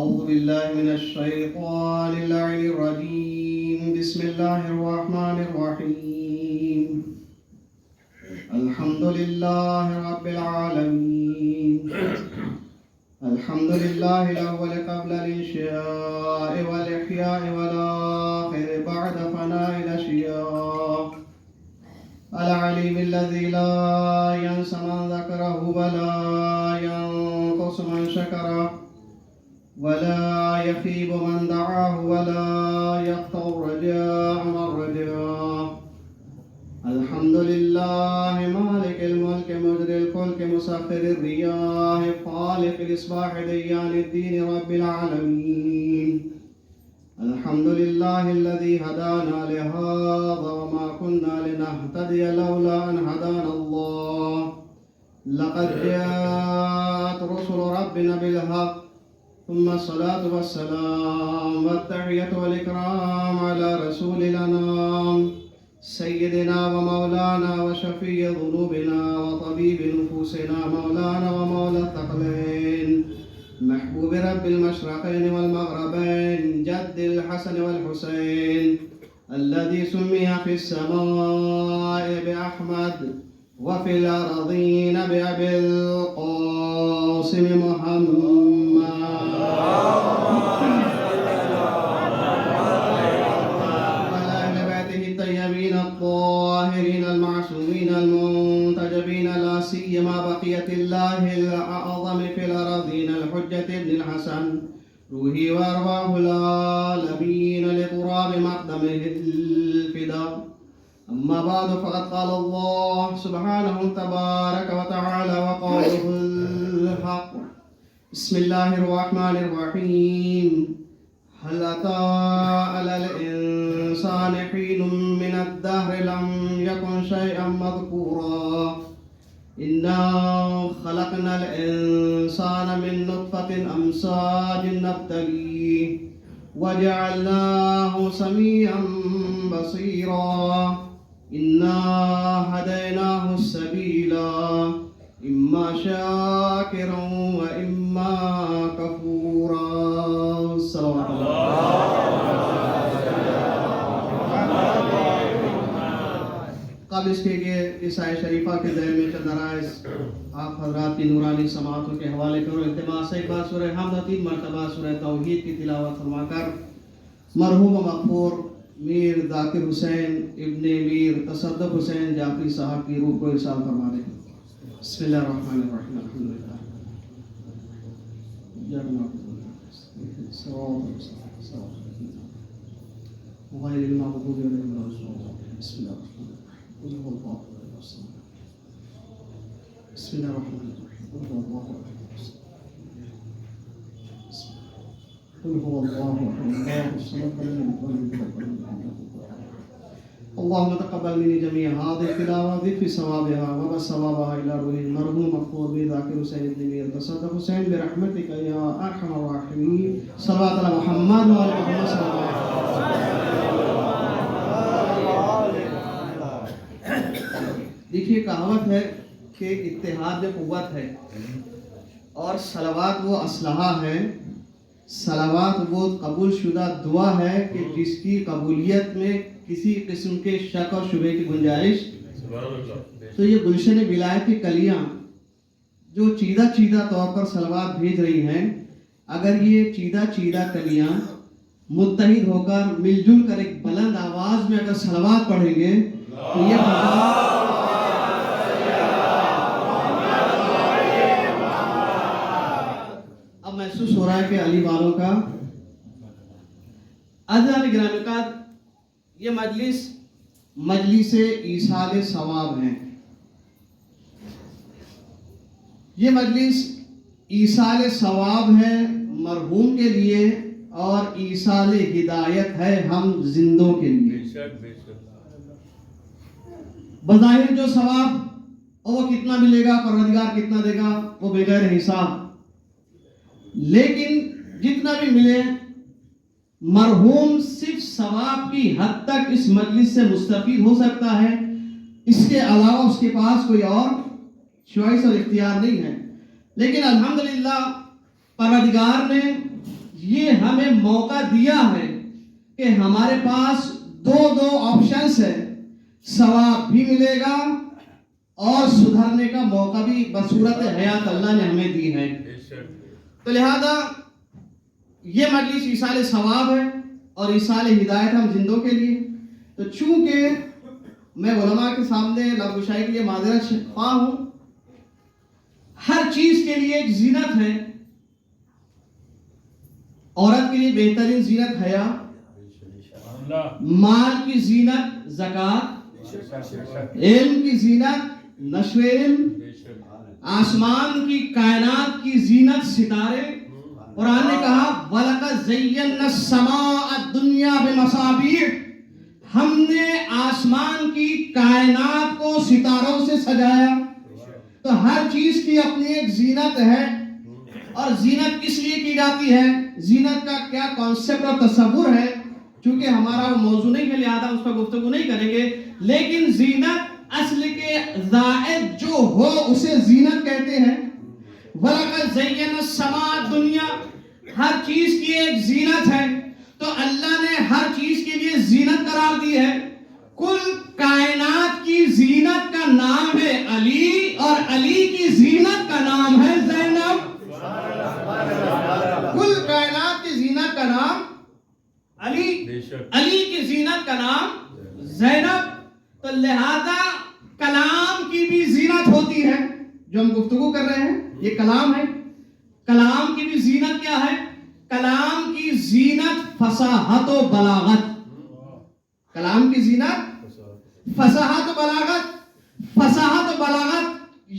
أعوذ بالله من الشيطان اللعين الرجيم بسم الله الرحمن الرحيم الحمد لله رب العالمين الحمد لله الأول قبل الإنشاء والإحياء والآخر بعد فناء الأشياء العليم الذي لا ينسى من ذكره ولا ينقص من شكره ولا يخيب من دعاه ولا يقطع الرجاء من رجاه الحمد لله مالك الملك مجري الفلك مسخر الرياح خالق الإصباح ديان الدين رب العالمين الحمد لله الذي هدانا لهذا وما كنا لنهتدي لولا أن هدانا الله لقد جاءت رسل ربنا بالحق ثم الصلاة والسلام والتحية والإكرام على رسول الأنام سيدنا ومولانا وشفيع ذنوبنا وطبيب نفوسنا مولانا ومولى الثقلين محبوب رب المشرقين والمغربين جد الحسن والحسين الذي سمي في السماء بأحمد وفي الأرضين بأبي القاسم محمد وعلى أهل بيته الطيبين الطاهرين المعصومين المنتجبين لا سيما بقية الله الأعظم في الأراضين الحجة ابن الحسن روحي وأرواح العالمين لتراب مقدمه الفداء أما بعد فقد قال الله سبحانه تبارك وتعالى وقوله الحق بسم الله الرحمن الرحيم هل أتى على الإنسان حين من الدهر لم يكن شيئا مذكورا إنا خلقنا الإنسان من نطفة أمشاج نبتليه وجعلناه سميعا بصيرا إنا هديناه السبيل إما شاكرا وإما كفورا صلوات قبل اس کے اس آیت شریفہ کے ذیل میں چند عرائض آپ حضرات کی نورانی سماعتوں کے حوالے کرو. التماس ایک بار سورہ حمد 3 مرتبہ سورہ توحید کی تلاوت فرما کر مرحوم مغفور میر ذاکر حسین ابن میر تصدق حسین جعفری صاحب کی روح کو ارسال فرما دیں. بسم اللہ الرحمن الرحیم الحمدللہ غیر المغضوب علیہم ولا الضالین. بسم اللہ الرحمن الرحیم قل هو الله احد بسم الله الرحمن الرحیم قل هو الله احد قل هو الله احد الله الصمد لم يلد ولم يولد ولم يكن له كفوا احد. اللهم تقبل مني جميع هذه التلاوة في ثوابها وبث ثوابها إلى روح المرحوم مغفور به ذاكر حسين بن مير تصدق حسين برحمتك يا أرحم الراحمين. صلوات على محمد وعلى محمد صلى الله عليه وسلم. دیکھیے کہاوت ہے کہ اتحاد میں قوت ہے اور صلوات وہ اسلحہ ہے. صلوات وہ قبول شدہ دعا ہے کہ جس کی قبولیت میں کسی قسم کے شک اور شبہ کی گنجائش. تو یہ گلشن ولایت کی کلیاں جو چیدہ چیدہ طور پر صلوات بھیج رہی ہیں، اگر یہ چیدہ چیدہ کلیاں متحد ہو کر مل جل کر ایک بلند آواز میں اگر صلوات پڑھیں گے تو یہ اب محسوس ہو رہا ہے کہ علی والوں کا عزیزان گرامی کا یہ مجلس ایصال ثواب ہے. یہ مجلس ایصال ثواب ہے مرحوم کے لیے اور ایصال ہدایت ہے ہم زندوں کے لیے. بظاہر جو ثواب وہ کتنا ملے گا، پروردگار کتنا دے گا، وہ بغیر حساب. لیکن جتنا بھی ملے مرحوم صرف ثواب کی حد تک اس مجلس سے مستفید ہو سکتا ہے. اس کے علاوہ اس کے پاس کوئی اور چوائس اور اختیار نہیں ہے. لیکن الحمدللہ پروردگار نے یہ ہمیں موقع دیا ہے کہ ہمارے پاس دو آپشنز ہے، ثواب بھی ملے گا اور سدھرنے کا موقع بھی بصورت حیات اللہ نے ہمیں دی ہے. تو لہذا یہ مجلس ایصال ثواب ہے اور ایصال ہدایت ہم زندوں کے لیے. تو چونکہ میں علماء کے سامنے لب گشائی کے لیے معذرت خواہ ہوں. ہر چیز کے لیے ایک زینت ہے. عورت کے لیے بہترین زینت حیا، مال کی زینت زکات، علم کی زینت نشر علم، آسمان کی کائنات کی زینت ستارے. قرآن نے کہا وَلَقَدْ زَيَّنَّا السَّمَاءَ الدُّنْيَا بِمَصَابِيحَ، ہم نے آسمان کی کائنات کو ستاروں سے سجایا. تو ہر چیز کی اپنی ایک زینت ہے. اور زینت کس لیے کی جاتی ہے، زینت کا کیا کانسیپٹ اور تصور ہے، چونکہ ہمارا وہ موضوع نہیں ہے لہذا اس پر گفتگو نہیں کریں گے. لیکن زینت اصل کے زائد جو ہو اسے زینت کہتے ہیں. وَلَقَدْ زَيَّنَّا السَّمَاءَ الدُّنْيَا، ہر چیز کی ایک زینت ہے. تو اللہ نے ہر چیز کے لیے زینت قرار دی ہے. کل کائنات کی زینت کا نام ہے علی، اور علی کی زینت کا نام ہے زینب. کل کائنات کی زینت کا نام علی، علی کی زینت کا نام زینب. تو لہذا کلام کی بھی زینت ہوتی ہے. جو ہم گفتگو کر رہے ہیں یہ کلام ہے. کلام کی بھی زینت کیا ہے؟ کلام کی زینت فصاحت و بلاغت. کلام کی زینت فصاحت و بلاغت. فصاحت و بلاغت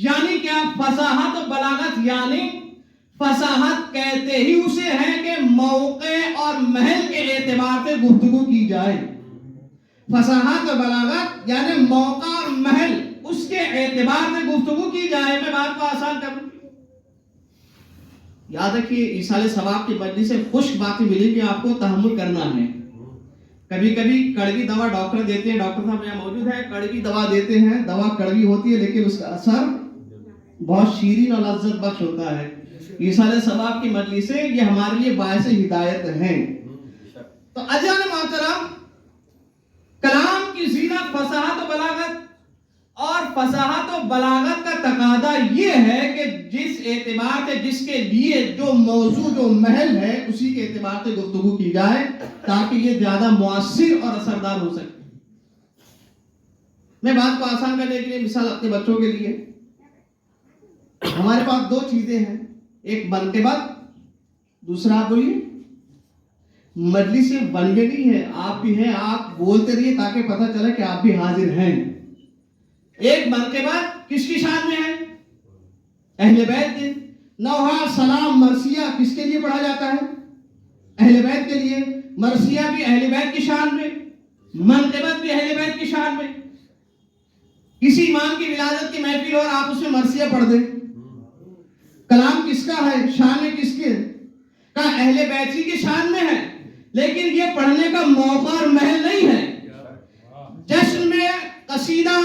یعنی کیا؟ فصاحت و بلاغت یعنی فصاحت کہتے ہی اسے ہے کہ موقع اور محل کے اعتبار سے گفتگو کی جائے. فصاحت و بلاغت یعنی موقع اور محل اس کے اعتبار سے گفتگو کی جائے. میں بات کو آسان کروں، یاد رکھیے ایصال ثواب کی مجلس سے خشک باتیں ملیں گی، آپ کو تحمل کرنا ہے. کبھی کبھی کڑوی دوا ڈاکٹر دیتے ہیں، ڈاکٹر صاحب یہاں موجود ہے، کڑوی دوا دیتے ہیں، دوا کڑوی ہوتی ہے لیکن اس کا اثر بہت شیرین اور لذت بخش ہوتا ہے. ایصال ثواب کی مجلس سے یہ ہمارے لیے باعث ہدایت ہیں. تو عزیزان محترم، کلام کی زینت فصاحت و بلاغت، اور فصاحت و بلاغت کا تقاضا یہ ہے کہ جس اعتبار سے جس کے لیے جو موضوع جو محل ہے اسی کے اعتبار سے گفتگو کی جائے تاکہ یہ زیادہ مؤثر اور اثردار ہو سکے. میں بات کو آسان کرنے کے لیے مثال اپنے بچوں کے لیے، ہمارے پاس دو چیزیں ہیں، ایک منقبت، دوسرا آپ بولیے مجلس سے بنگے نہیں ہے، آپ بھی ہیں، آپ بولتے رہیے تاکہ پتہ چلے کہ آپ بھی حاضر ہیں. ایک منقبت کس کی شان میں ہے؟ اہل بیت کے. نوحہ سلام مرثیہ کس کے لیے پڑھا جاتا ہے؟ اہل بیت کے لیے. مرثیہ بھی اہل بیت کی شان میں، منقبت بھی اہل بیت کی شان میں. کسی امام کی ولادت کی محفل اور آپ اس میں مرثیہ پڑھ دیں، کلام کس کا ہے، شان میں کس کے؟ کہا اہل بیت کی شان میں ہے، لیکن یہ پڑھنے کا موقع اور محل نہیں ہے. جشن میں قصیدہ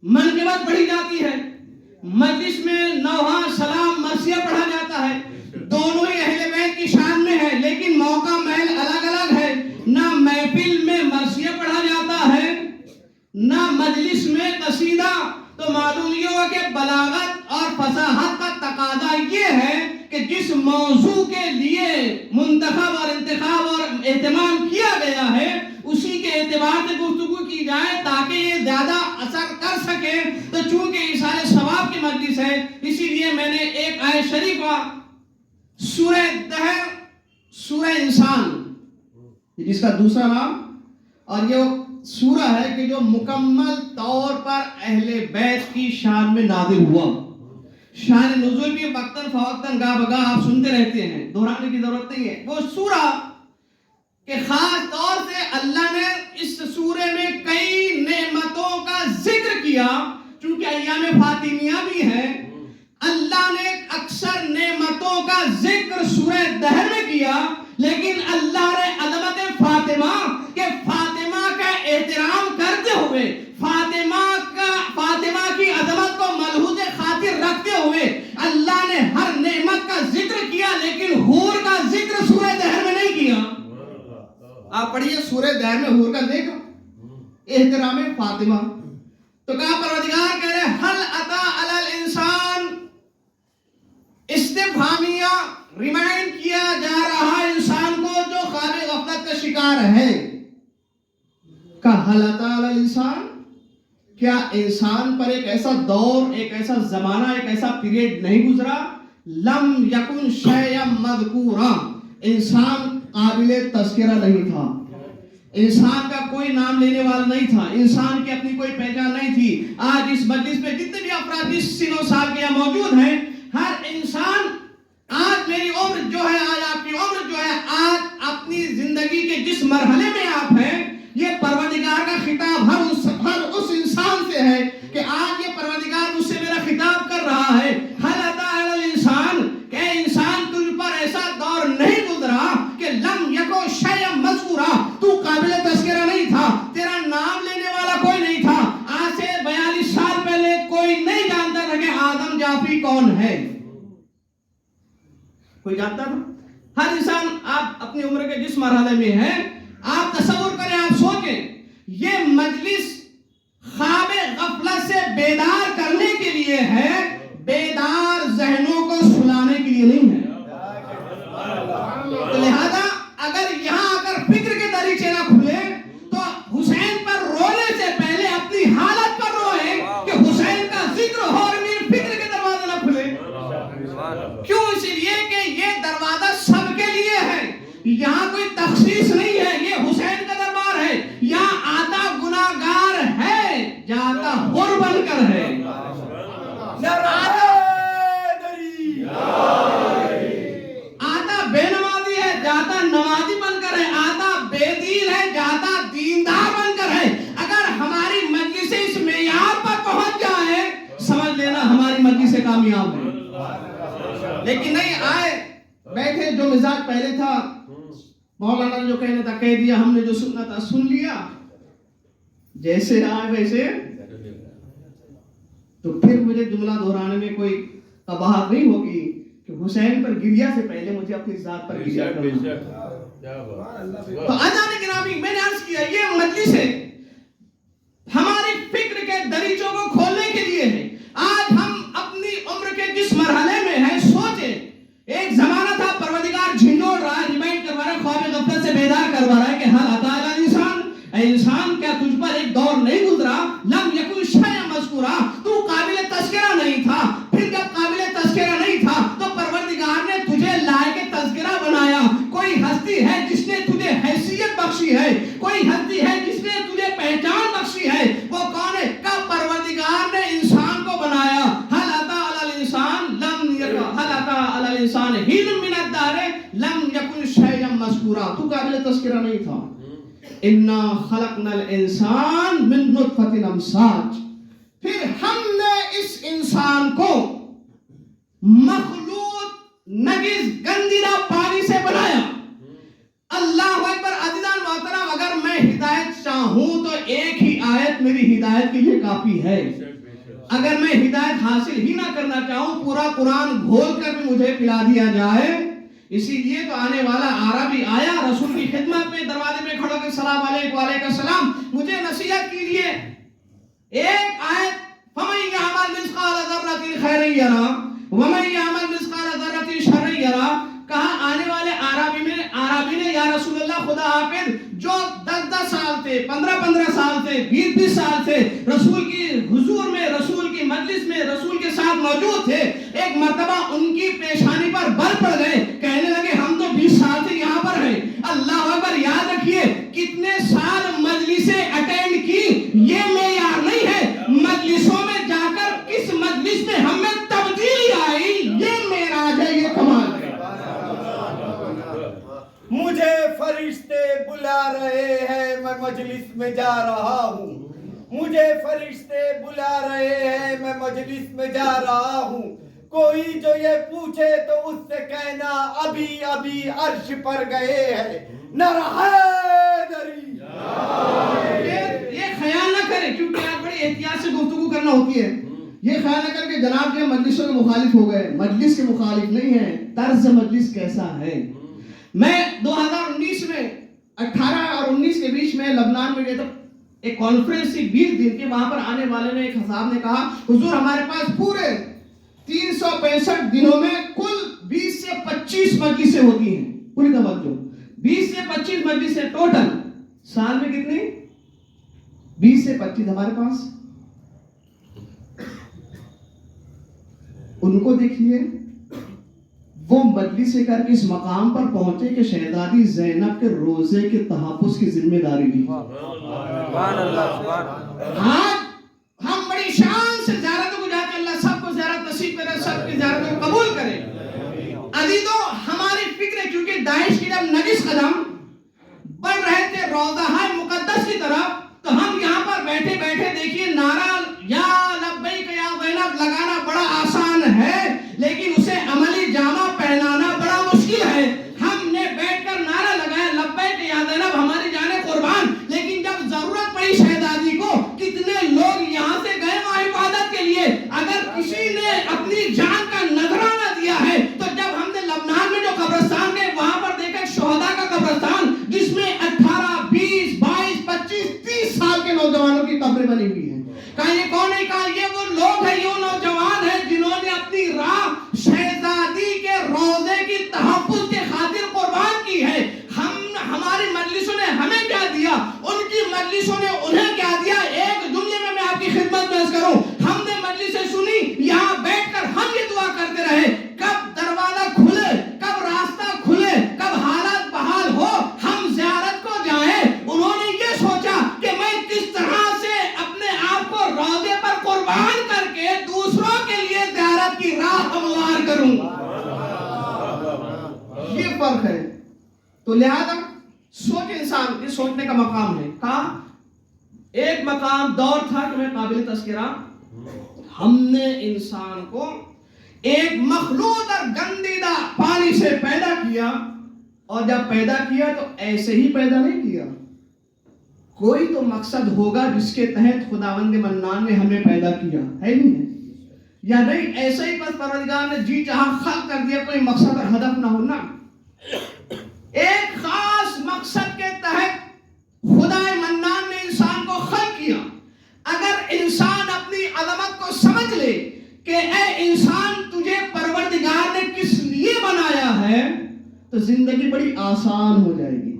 منقبت پڑھی جاتی ہے، مجلس میں نوحہ سلام مرثیہ پڑھا جاتا ہے. دونوں ہی اہل بیت کی شان میں ہے لیکن موقع محل الگ الگ ہے. نہ محفل میں مرثیہ پڑھا جاتا ہے نہ مجلس میں قصیدہ. تو معلوم یہ ہوا کہ بلاغت اور فصاحت کا تقاضا یہ ہے کہ جس موضوع کے لیے منتخب اور انتخاب اور اہتمام کیا گیا ہے اسی کے اعتبار سے گفتگو کی جائے تاکہ یہ زیادہ اثر کر سکے. تو چونکہ ایصال ثواب کی مجلس ہے اسی لیے میں نے ایک آیت شریفہ سورہ دہر، سورہ انسان جس کا دوسرا نام، اور یہ سورہ ہے کہ جو مکمل طور پر اہل بیت کی شان میں نازل ہوا. شان نزول بھی وقتاً فوقتاً گاہ بگاہ آپ سنتے رہتے ہیں، دہرانے کی ضرورت نہیں ہے. وہ سورہ کہ خاص طور سے اللہ نے اس سورے میں کئی نعمتوں کا ذکر کیا. چونکہ ایام فاطمیہ بھی ہے، اللہ نے اکثر نعمتوں کا ذکر سورہ دہر میں کیا، لیکن اللہ نے عظمت فاطمہ کہ فاطمہ کا احترام کرتے ہوئے، فاطمہ کی عظمت کو ملحوظ خاطر رکھتے ہوئے اللہ نے ہر نعمت کا ذکر کیا، لیکن حور کا ذکر سورہ دہر آپ پڑھیے سورہ دیر میں حور کا ذکر، احترام فاطمہ. تو کہا پروردگار کہہ رہے حل اتا علی الانسان، استفہامیہ ریمائنڈ کیا جا رہا انسان کو جو خواب غفلت کا شکار ہے. کہا حل اتا علی الانسان، کیا انسان پر ایک ایسا دور، ایک ایسا زمانہ، ایک ایسا پیریڈ نہیں گزرا لم یکن شیئا مذکورا، انسان قابل تذکرہ نہیں تھا، انسان کا کوئی نام لینے والا نہیں تھا، انسان کی اپنی کوئی پہچان نہیں تھی. آج اس مجلس میں جتنے بھی افراد اس سن و سال کے یہاں موجود ہیں، ہر انسان آج میری عمر جو ہے، آج آپ کی عمر جو ہے، آج اپنی زندگی کے جس مرحلے میں آپ ہیں، یہ پروردگار کا خطاب ہر اس انسان سے ہے کہ آج یہ پروردگار مجھ سے میرا خطاب کر رہا ہے. حل اتا علی الانسان، کہ انسان تجھ پر ایسا دور نہیں گزرا کہ لم یکو شیئا مذکورا، تو قابل تذکرہ نہیں تھا، تیرا نام لینے والا کوئی نہیں تھا. آج سے 42 سال پہلے کوئی نہیں جانتا تھا کہ آدم جعفری کون ہے. کوئی جانتا تھا؟ ہر انسان آپ اپنی عمر کے جس مرحلے میں ہے، آپ تصور کریں، آپ سوچیں، یہ مجلس خواب غفلت سے بیدار کرنے کے لیے ہے، بیدار ذہنوں کو سلانے کے لیے نہیں ہے. لہذا اگر یہاں آ کر فکر کے دریچے نہ کھلے تو حسین پر رونے سے پہلے اپنی حالت پر روئیں کہ حسین کا ذکر ہو اور میری فکر کے دروازے نہ کھلے. کیوں؟ اس لیے کہ یہ دروازہ سب کے لیے ہے، یہاں کوئی تخصیص نہیں ہے. یہ حسین کا دربار ہے، یہاں آتا گناہگار ہے، جاتا حر بن کر ہے. آتا بے نمازی ہے، جاتا نمازی بن کر ہے. آتا بے دین ہے، جاتا دیندار بن کر ہے. اگر ہماری مجلس اس معیار پر پہنچ جائے، سمجھ لینا ہماری مجلس سے کامیاب ہے. لیکن نہیں، آئے بیٹھے، جو مزاج پہلے تھا، مولانا نے جو کہنا تھا کہہ دیا، ہم نے جو سننا تھا سن لیا، جیسے آئے ویسے. تو پھر مجھے جملہ دہرانے میں کوئی قباحت نہیں ہوگی کہ حسین پر گریا سے پہلے مجھے اپنی ذات پر گریا کرنا. تو عزیزان گرامی، میں نے عرض کیا یہ مجلس ہے ہماری فکر کے دریچوں کو کھولنے کے لیے ہے. آج ہم اپنی عمر کے جس مرحلے میں ہیں، سوچیں، ایک زمانہ تھا پروردگار جھنجھوڑ رہا ہے، ریمائنڈ کروا رہا ہے، خواب غفلت سے بیدار کروا رہا ہے کہ حل اتا علی الانسان، اے انسان کیا تجھ پر ایک دور نہیں گزرا لم یکن شیئا مذکورا، تو قابل تذکرہ نہیں تھا. پھر جب قابل تذکرہ نہیں تھا تو پروردگار نے تجھے لائق تذکرہ بنایا. کوئی ہستی ہے جس نے تجھے حیثیت بخشی ہے، کوئی ہستی ہے جس نے تجھے پہچان بخشی ہے، وہ کون ہے؟ کہ پروردگار نے انسان کو بنایا. حل اتا علی الانسان لم یکن، حل اتا علی الانسان حین من الدہر لم یکن شیئا مذکورا، تو قابل تذکرہ نہیں تھا. انا خلقنا الانسان من نطفۃ امشاج، پھر ہم نے اس انسان کو مخلوط نجس گندیدہ پانی سے بنایا. اللہ اکبر. عزیزان محترم، اگر میں ہدایت چاہوں تو ایک ہی آیت میری ہدایت کے لیے کافی ہے. اگر میں ہدایت حاصل ہی نہ کرنا چاہوں، پورا قرآن گھول کر بھی مجھے پلا دیا جائے. اسی لیے تو آنے والا عربی آیا رسول کی خدمت میں، دروازے میں کھڑا کر السلام علیکم وعلیکم السلام، مجھے نصیحت کیجیے. ایک آیت فَمَن يَعْمَلْ مِثْقَالَ ذَرَّةٍ خَيْرًا يَرَهُ وَمَن يَعْمَلْ مِثْقَالَ ذَرَّةٍ شَرًّا يَرَهُ. کہا آنے والے عربی نے یا رسول اللہ، خدا حافظ، جو 10 سال سے، 15 سال سے، 20 سال سے رسول کی حضور میں، رسول کی مجلس میں، رسول کے ساتھ موجود تھے، ایک مرتبہ ان کی پیشانی پر بل پڑ گئے، کہنے لگے ہم تو 20 سال سے یہاں پر ہیں. اللہ اکبر. یاد رکھیے کتنے سال مجلسیں اٹینڈ کی یہ معیار نہیں ہے، مجلسوں میں جا کر کس مجلس میں ہم میں تبدیلی آئی یہ معراج ہے، یہ کمال ہے. مجھے فرشتے بلا رہے ہیں، میں مجلس میں جا رہا ہوں. مجھے فرشتے بلا رہے ہیں، میں مجلس میں جا رہا ہوں. کوئی جو یہ پوچھے تو اس سے کہنا ابھی ابھی عرش پر گئے ہیں. نعرہ حیدری. یہ خیال نہ کریں، کیونکہ آپ بڑی احتیاط سے گفتگو کرنا ہوتی ہے. یہ خیال نہ کر کے جناب جو مجلسوں کے مخالف ہو گئے، مجلس کے مخالف نہیں ہے. طرز مجلس کیسا ہے؟ میں 2019 میں 18 اور 19 کے بیچ میں لبنان میں گئے تو ایک کانفرنس تھی 20 دن کی. وہاں پر آنے والے نے ایک صاحب نے کہا حضور ہمارے پاس پورے 365 دنوں میں کل 20 سے 25 مجلسیں ہوتی ہیں. پوری توجہ 20 سے 25 مجلسیں ٹوٹل. سال میں کتنی؟ 20 سے 25 ہمارے پاس. ان کو دیکھیے وہ مجلس سے کر کے اس مقام پر پہنچے کہ شہزادی زینب کے روزے کے تحفظ کی ذمہ داری لی. آج ہم بڑی شان سے زیارتوں کو جاتے، اللہ سب کو زیارت نصیب کرے، سب کی زیارتوں کو قبول کرے. عزیزو ہماری فکر ہے کیونکہ داعش کی جب نجس قدم بڑھ رہے تھے روضہ مقدس کی طرف، تو ہم یہاں پر بیٹھے بیٹھے دیکھیے نعرہ یا لبیک یا زینب لگانا بڑا آسان ہے، لیکن اسے عملی جامہ پہنانا بڑا مشکل ہے. ہم نے بیٹھ کر نعرہ لگایا لبیک یا زینب ہماری جانیں قربان، لیکن جب ضرورت پڑی شہزادی کو کتنے لوگ یہاں سے گئے وہاں عبادت کے لیے. اگر کسی نے اپنی جان کا نذرانہ دیا ہے تو جب ہم نے لبنان میں جو قبرستان گئے وہاں پر دیکھا شہداء کا قبرستان جس میں 18 20 22 25 30 سال کے نوجوانوں کی قبریں بنی ہوئی ہیں. کہا یہ کون ہے؟ کہا یہ وہ لوگ ہیں، یہ نوجوان ہیں جنہوں نے اپنی راہ شہزادی کے روزے کی تحفظ کے خاطر قربان کی ہے. ہماری مجلسوں نے ہمیں کیا دیا، ان کی مجلسوں نے انہیں کیا دیا. ایک جملے میں آپ کی خدمت میں عرض کروں، ہم نے مجلسیں سنی، یہاں بیٹھ کر ہم یہ دعا کرتے رہے کب دروازہ کھلے، کب راستہ کھلے، کب حالات بحال ہو ہم زیارت کو جائیں. انہوں نے یہ سوچا کہ میں کس طرح سے اپنے آپ کو روزے پر قربان کر کے دوسروں کے لیے زیارت کی راہ ہموار کروں. یہ فرق ہے. تو لہذا سوچ انسان یہ سوچنے کا مقام ہے. کہا ایک مقام دور تھا کہ میں قابل تذکرہ ہم نے انسان کو ایک مخلوط اور گندیدہ پانی سے پیدا کیا، اور جب پیدا کیا تو ایسے ہی پیدا نہیں کیا. کوئی تو مقصد ہوگا جس کے تحت خداوند منان نے ہمیں پیدا کیا ہے، نہیں ہے یا نہیں؟ ایسے ہی بس پروردگار نے جی چاہا خلق کر دیا، کوئی مقصد اور ہدف نہ ہونا. ایک خاص مقصد کے تحت خدا منان نے انسان کو خلق کیا. اگر انسان اپنی عظمت کو سمجھ لے کہ اے انسان تجھے پروردگار نے کس لیے بنایا ہے تو زندگی بڑی آسان ہو جائے گی.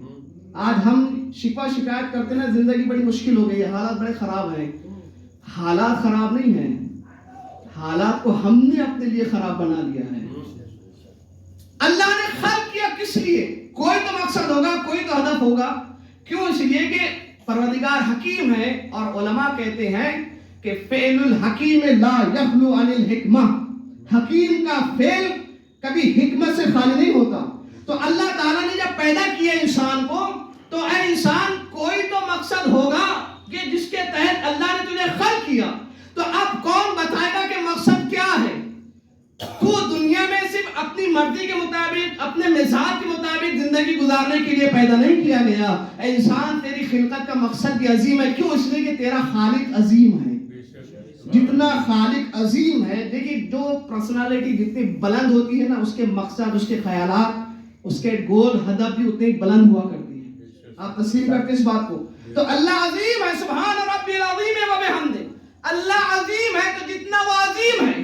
آج ہم شکایت کرتے ہیں زندگی بڑی مشکل ہو گئی ہے، حالات بڑے خراب ہیں. حالات خراب نہیں ہیں، حالات کو ہم نے اپنے لیے خراب بنا لیا ہے. اللہ نے خلق کیا کس لیے؟ کوئی تو مقصد ہوگا، کوئی تو ہدف ہوگا. کیوں؟ اس لیے کہ پروردگار حکیم ہے، اور علماء کہتے ہیں کہ فعل الحکیم لا یخلو عن الحکمہ. حکیم کا فعل کبھی حکمت سے خالی نہیں ہوتا. تو اللہ تعالیٰ نے جب پیدا کیا انسان کو تو اے انسان کوئی تو مقصد ہوگا کہ جس کے تحت اللہ نے تجھے خلق کیا. تو اب کون بتائے گا کہ مقصد کیا ہے؟ تو دنیا میں صرف اپنی مرضی کے مطابق اپنے مزاج کے مطابق زندگی گزارنے کے لیے پیدا نہیں کیا گیا. اے انسان تیری خلقت کا مقصد بھی عظیم ہے. کیوں؟ اس لیے کہ تیرا خالق عظیم ہے. جتنا خالق عظیم ہے، دیکھیے جو پرسنالٹی جتنی بلند ہوتی ہے نا اس کے مقصد، اس کے خیالات، اس کے گول ہدف بھی اتنے بلند ہوا کرتی ہیں. آپ تسلیم کرتے اس بات کو؟ تو اللہ عظیم ہے. سبحان ربی العظیم و بحمدہ. اللہ عظیم ہے تو جتنا وہ عظیم ہے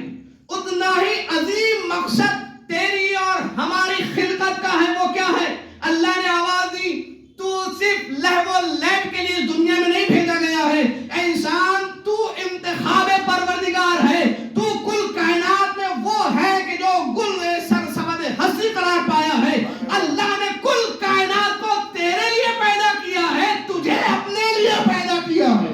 اتنا ہی عظیم مقصد تیری اور ہماری خلقت کا ہے. وہ کیا ہے؟ اللہ نے آواز دی تو صرف لہو و لعب کے لیے دنیا میں نہیں بھیجا گیا ہے. اے انسان تو انتخاب پروردگار ہے. تو کل کائنات میں وہ ہے کہ جو گل سرسبد ہستی قرار پایا ہے. اللہ نے کل کائنات کو تیرے لیے پیدا کیا ہے، تجھے اپنے لیے پیدا کیا ہے.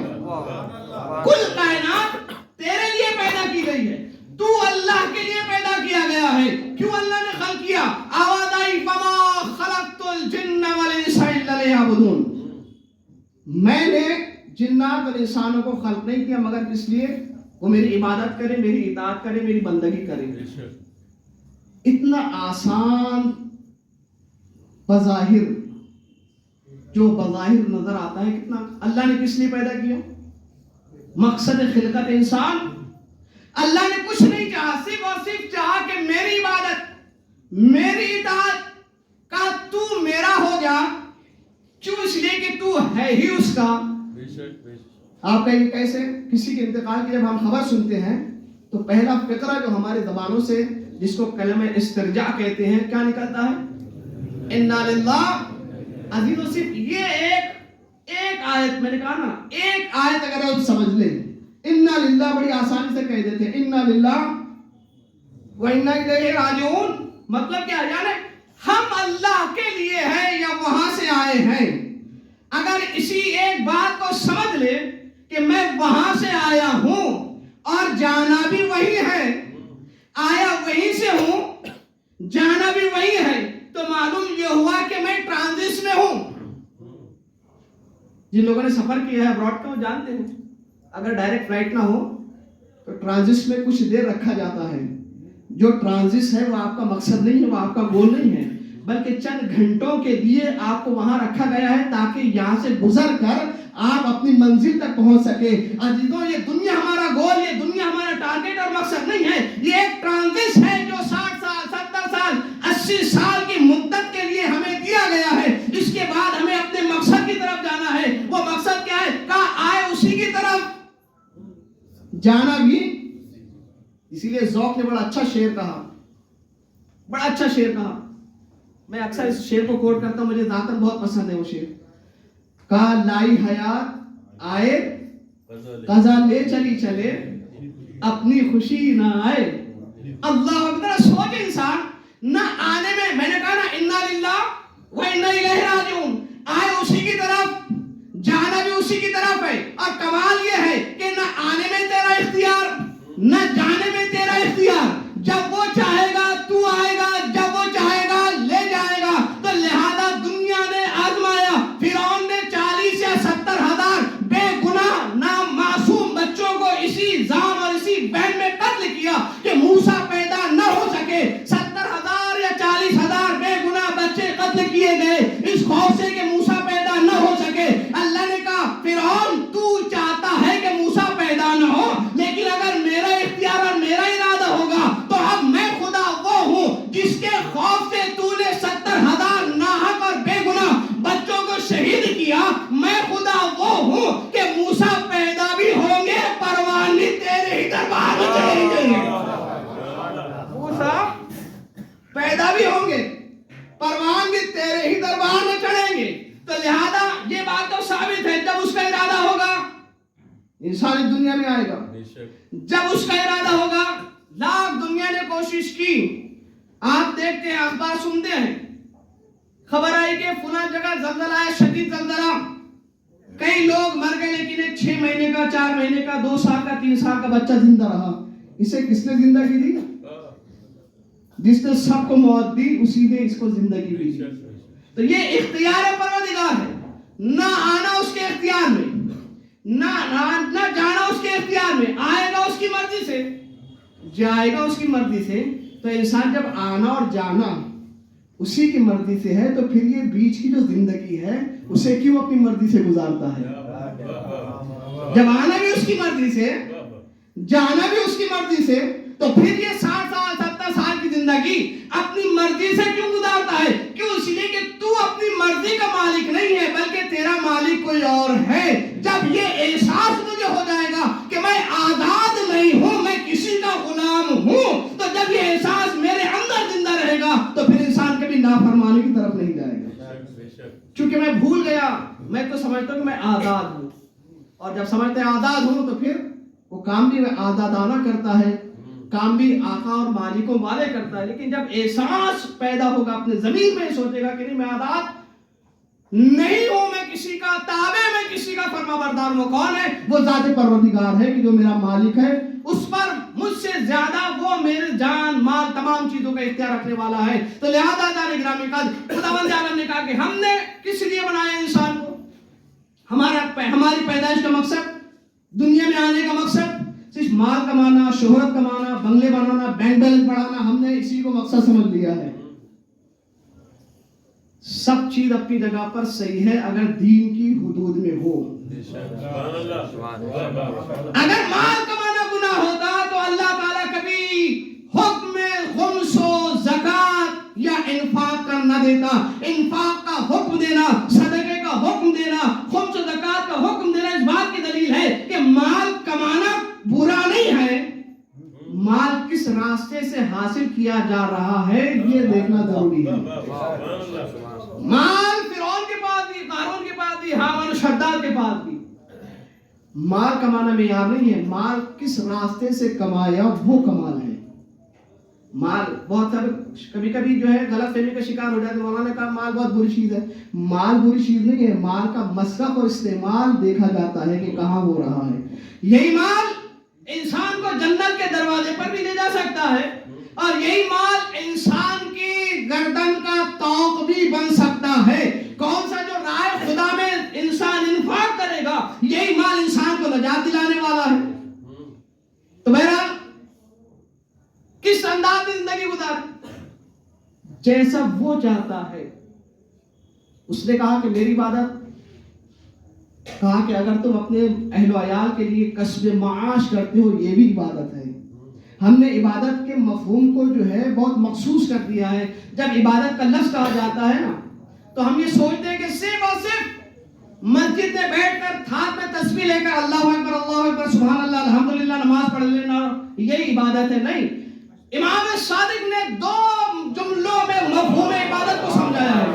کل کائنات تیرے لیے پیدا کی گئی ہے، تو اللہ کے لیے پیدا کیا گیا ہے. کیوں اللہ نے خلق کیا؟ آواز آئی فما خلقت الجن والانس الا لیعبدون. میں نے جنات اور انسانوں کو خلق نہیں کیا مگر اس لیے وہ میری عبادت کرے، میری اطاعت کرے، میری بندگی کرے. اتنا آسان بظاہر جو بظاہر نظر آتا ہے، کتنا اللہ نے کس لیے پیدا کیا؟ مقصد خلقت انسان. اللہ نے کچھ نہیں چاہا، صرف اور صرف چاہا کہ میری عبادت، میری اطاعت کا تو میرا ہو جا. کیوں؟ تو ہے ہی اس کا. آپ کہیں کیسے کسی کے انتقال کی جب ہم خبر سنتے ہیں تو پہلا فقرہ جو ہمارے زبانوں سے جس کو کلمہ استرجاع کہتے ہیں کیا نکلتا ہے؟ انا للہ. عزیزو صرف یہ ایک آیت میں نے کہا نا ایک آیت اگر آپ سمجھ لیں انا للہ بڑی آسانی سے کہہ دیتے ہیں انا للہ و انا الیہ راجعون. مطلب کیا یعنی ہم اللہ کے لیے ہیں یا وہاں سے آئے ہیں. اگر اسی ایک بات کو سمجھ لے کہ میں وہاں سے آیا ہوں اور جانا بھی وہی ہے, آیا وہیں سے ہوں جانا بھی وہی ہے, تو معلوم یہ ہوا کہ میں ٹرانزٹ میں ہوں. جن لوگوں نے سفر کیا ہے ابراڈ کا وہ جانتے ہیں اگر ڈائریکٹ فلائٹ نہ ہو تو ٹرانزٹ میں کچھ دیر رکھا جاتا ہے. جو ٹرانزٹ ہے وہ آپ کا مقصد نہیں ہے, وہ آپ کا گول نہیں ہے, بلکہ چند گھنٹوں کے لیے آپ کو وہاں رکھا گیا ہے تاکہ یہاں سے گزر کر آپ اپنی منزل تک پہنچ سکے. عزیزوں یہ دنیا ہمارا گول, یہ دنیا ہمارا ٹارگٹ اور مقصد نہیں ہے. یہ ایک ٹرانزٹ ہے جو 60 سال 70 سال 80 سال کی مدت کے لیے ہمیں دیا گیا ہے. اس کے بعد ہمیں اپنے مقصد کی طرف جانا ہے. وہ مقصد کیا ہے؟ کہاں آئے اسی کی طرف جانا بھی. اسی لیے ذوق نے بڑا اچھا شعر کہا, بڑا اچھا شعر کہا. میں اکثر اس شعر کو کوٹ کرتا ہوں, مجھے ذاتاً بہت پسند ہے وہ شعر. کہا لائی حیات آئے قضا لے چلی چلے اپنی خوشی نہ آئے. اللہ اکبر. سوچ انسان نہ آنے میں نے کہا نا انا للہ و انا الیہ راجعون, آئے اسی کی طرف جانا بھی اسی کی طرف ہے. اور کمال یہ ہے کہ نہ آنے میں تیرا اختیار نہ جانے میں تیرا اختیار. جب وہ چاہے گا تو آئے گا, جب وہ چاہے گا لے جائے گا. تو لہذا دنیا نے آزمایا, فرعون نے 40 یا 70 ہزار بے گناہ نامعصوم بچوں کو اسی زام اور اسی بہن میں قتل کیا کہ موسیٰ پیدا نہ ہو سکے. 70,000 یا 40,000 بے گناہ بچے قتل کیے گئے اس خوف سے کہ موسیٰ پیدا نہ ہو سکے. اللہ نے کہا فرعون تو چاہتا ہے کہ موسیٰ پیدا نہ ہو, لیکن اگر میرا اختیار اور میرا ارادہ ہوگا تو اب میں خدا وہ ہوں جس کے خوف سے تو نے 70,000 ناحق اور بے گناہ بچوں کو شہید کیا. میں خدا وہ ہوں کہ موسیٰ پیدا بھی ہوں گے پروان بھی تیرے ہی دربار میں چلیں گے. موسیٰ پیدا بھی ہوں گے پروان بھی تیرے ہی دربار میں چڑھیں گے. تو لہذا یہ بات تو ثابت ہے جب اس کا ارادہ ہوگا انسان اس دنیا میں آئے گا. جب اس کا ارادہ ہوگا لاکھ دنیا نے کوشش کی. آپ دیکھتے ہیں اخبار سنتے ہیں خبر آئی کہ فلاں جگہ زلزلہ آیا, شدید زلزلہ, کئی لوگ مر گئے لیکن ایک 6 مہینے کا 4 مہینے کا 2 سال کا 3 سال کا بچہ زندہ رہا. اسے کس نے زندگی دی؟ جس نے سب کو موت دی اسی نے اس کو زندگی دی. تو یہ اختیار پروردگار ہے. نہ آنا اس کے اختیار میں, نہ جانا اس کے اختیار میں. آئے گا اس کی مرضی سے, جائے گا اس کی مرضی سے. تو انسان جب آنا اور جانا اسی کی مرضی سے ہے تو پھر یہ بیچ کی جو زندگی ہے اسے کیوں اپنی مرضی سے گزارتا ہے؟ جب آنا بھی اس کی مرضی سے جانا بھی اس کی مرضی سے تو پھر یہ 60 سال 70 سال کی زندگی اپنی مرضی سے کیوں گزارتا ہے؟ کیوں؟ اس لیے کہ تو اپنی مرضی کا مالک نہیں ہے بلکہ تیرا مالک کوئی اور ہے. جب یہ احساس مجھے ہو جائے گا کہ میں آزاد نہیں ہوں, میں کسی کا غلام ہوں, تو جب یہ احساس میرے اندر زندہ رہے گا تو پھر انسان کبھی نافرمانی کی طرف نہیں جائے گا. چونکہ میں بھول گیا, میں تو سمجھتا ہوں کہ میں آزاد ہوں, اور جب سمجھتے ہیں آزاد ہوں تو پھر وہ کام بھی آزادانہ کرتا ہے, کام بھی آقا اور مالکوں والے کرتا ہے. لیکن جب احساس پیدا ہوگا اپنے ضمیر میں سوچے گا کہ نہیں میں آزاد نہیں ہوں, میں کسی کا تابع, میں کسی کا فرما بردار. وہ کون ہے؟ وہ ذات پروردگار ہے کہ جو میرا مالک ہے, اس پر مجھ سے زیادہ وہ میرے جان مال تمام چیزوں کا اختیار رکھنے والا ہے. تو لہذا جان گرامی قدر خداوند عالم نے کہا کہ ہم نے کس لیے بنایا انسان کو. ہماری پیدائش کا مقصد, دنیا میں آنے کا مقصد صرف مال کمانا, شہرت کمانا, بنگلے بنانا, بینک بیلنس بڑھانا, ہم نے اسی کو مقصد سمجھ لیا ہے. سب چیز اپنی جگہ پر صحیح ہے اگر دین کی حدود میں ہو. اگر مال کمانا گناہ ہوتا تو اللہ تعالیٰ کبھی حکم خمس و زکات یا انفاق کر نہ دیتا. انفاق کا حکم دینا, صدقے کا حکم دینا, راستے سے حاصل کیا جا رہا ہے یہ دیکھنا ضروری ہے۔ مال فرعون کے پاس بھی، قارون کے پاس بھی، حامان و شداد کے پاس بھی۔ مال کمانا معیار نہیں ہے، مال کس راستے سے کمایا وہ کمال ہے۔ مال بہت سارے کبھی کبھی جو ہے غلط فہمی کا شکار ہو جاتے ہیں، مولانا نے کہا مال بہت بری چیز ہے۔ مال بری چیز نہیں ہے، مال کا مصرف اور استعمال دیکھا جاتا ہے کہ کہاں ہو رہا ہے۔ یہی مال انسان کو جنت کے دروازے پر بھی لے جا سکتا ہے، اور یہی مال انسان کی گردن کا طوق بھی بن سکتا ہے۔ کون سا جو راہ خدا میں انسان انفاق کرے گا، یہی مال انسان کو نجات دلانے والا ہے۔ تو بہرحال کس انداز میں زندگی گزارے جیسا وہ چاہتا ہے۔ اس نے کہا کہ میری عبادت، کہا کہ اگر تم اپنے اہل و عیال کے لیے کسب معاش کرتے ہو یہ بھی عبادت ہے۔ ہم نے عبادت کے مفہوم کو جو ہے بہت مخصوص کر دیا ہے۔ جب عبادت کا لفظ کہا جاتا ہے نا تو ہم یہ سوچتے ہیں کہ صرف اور صرف مسجد میں بیٹھ کر ہاتھ میں تسبیح لے کر اللہ اکبر سبحان اللہ الحمدللہ نماز پڑھ لینا یہی عبادت ہے، نہیں۔ امام صادق نے 2 جملوں میں مفہوم عبادت کو سمجھایا ہے۔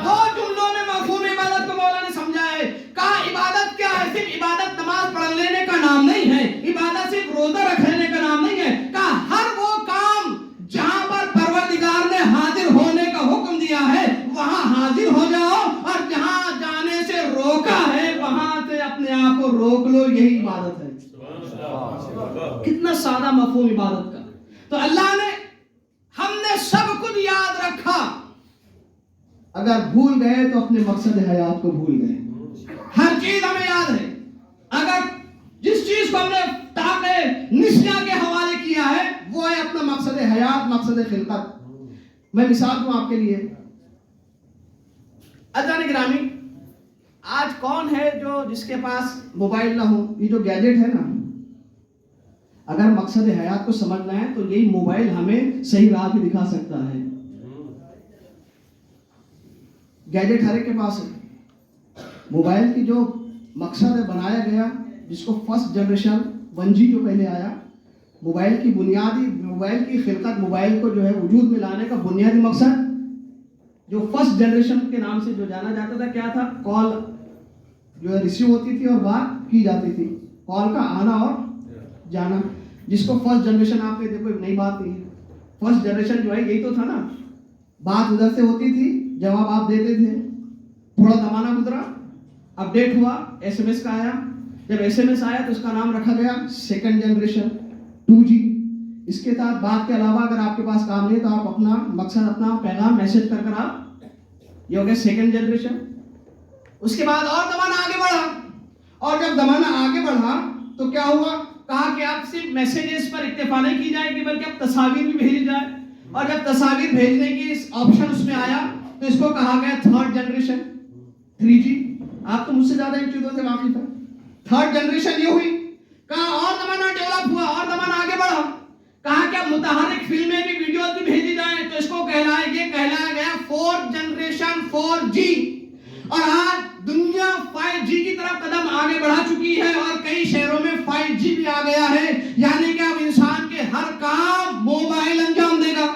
2 جملوں میں مفہوم عبادت کو مولا نے سمجھایا ہے۔ کہا عبادت کیا ہے؟ صرف عبادت نماز پڑھ لینے کا نام نہیں ہے، عبادت صرف روزہ رکھ لینے کا نام نہیں ہے۔ کہا ہر وہ کام جہاں پر پروردگار نے حاضر ہونے کا حکم دیا ہے وہاں حاضر ہو جاؤ، اور جہاں جانے سے روکا ہے وہاں سے اپنے آپ کو روک لو، یہی عبادت ہے۔ کتنا سادہ مفہوم عبادت کا۔ تو اللہ نے، ہم نے سب کچھ یاد رکھا، اگر بھول گئے تو اپنے مقصد حیات کو بھول گئے۔ ہر چیز ہمیں یاد ہے، اگر جس چیز کو ہم نے تاکہ نسیاں کے حوالے کیا ہے وہ ہے اپنا مقصد حیات، مقصد خلقت۔ میں مثال دوں آپ کے لیے، عزیزان گرامی، آج کون ہے جو جس کے پاس موبائل نہ ہو؟ یہ جو گیجٹ ہے نا، اگر مقصد حیات کو سمجھنا ہے تو یہی موبائل ہمیں صحیح راہ بھی دکھا سکتا ہے۔ گیجٹ ہر ایک کے پاس ہے۔ موبائل کی جو مقصد ہے بنایا گیا، جس کو فرسٹ جنریشن 1G جو پہلے آیا، موبائل کی بنیادی، موبائل کی خلقت، موبائل کو جو ہے وجود میں لانے کا بنیادی مقصد جو فرسٹ جنریشن کے نام سے جو جانا جاتا تھا کیا تھا؟ کال جو ہے ریسیو ہوتی تھی اور بات کی جاتی تھی، کال کا آنا اور جانا، جس کو فرسٹ جنریشن آپ نے دیکھو نئی بات نہیں ہے۔ فرسٹ جنریشن جو ہے یہی تو تھا نا، بات ادھر سے ہوتی تھی، جواب آپ دیتے تھے، تھوڑا زمانہ گزرا، اپڈیٹ ہوا، SMS کا آیا، جب SMS آیا تو اس کا نام رکھا گیا سیکنڈ جنریشن 2G۔ اس کے ساتھ بات کے علاوہ اگر آپ کے پاس کام نہیں تو آپ اپنا مقصد، اپنا پیغام میسج کر کر آپ، یہ ہو گیا سیکنڈ جنریشن۔ اس کے بعد اور زمانہ آگے بڑھا، اور جب زمانہ آگے بڑھا تو کیا ہوا؟ کہا کہ آپ صرف میسیجز پر اکتفا نہیں کی جائے گی بلکہ اب تصاویر بھی بھیجی جائے، اور جب تصاویر بھیجنے کی آپشن اس میں آیا تو اس کو کہا گیا تھرڈ جنریشن 3G۔ آپ تو مجھ سے زیادہ ان چیزوں سے واقف ہیں۔ تھرڈ جنریشن یہ ہوئی، کہا اور زمانہ ڈیولپ ہوا، اور زمانہ آگے بڑھا، کہا کہ اب متحرک فلمیں بھی، ویڈیوز بھی بھیجی جائیں، تو اس کو یہ کہلایا گیا فورتھ جنریشن 4G۔ اور آج دنیا 5G کی طرف قدم آگے بڑھا چکی ہے، اور کئی شہروں میں 5G بھی آ گیا ہے، یعنی کہ اب انسان کے ہر کام موبائل انجام دے گا۔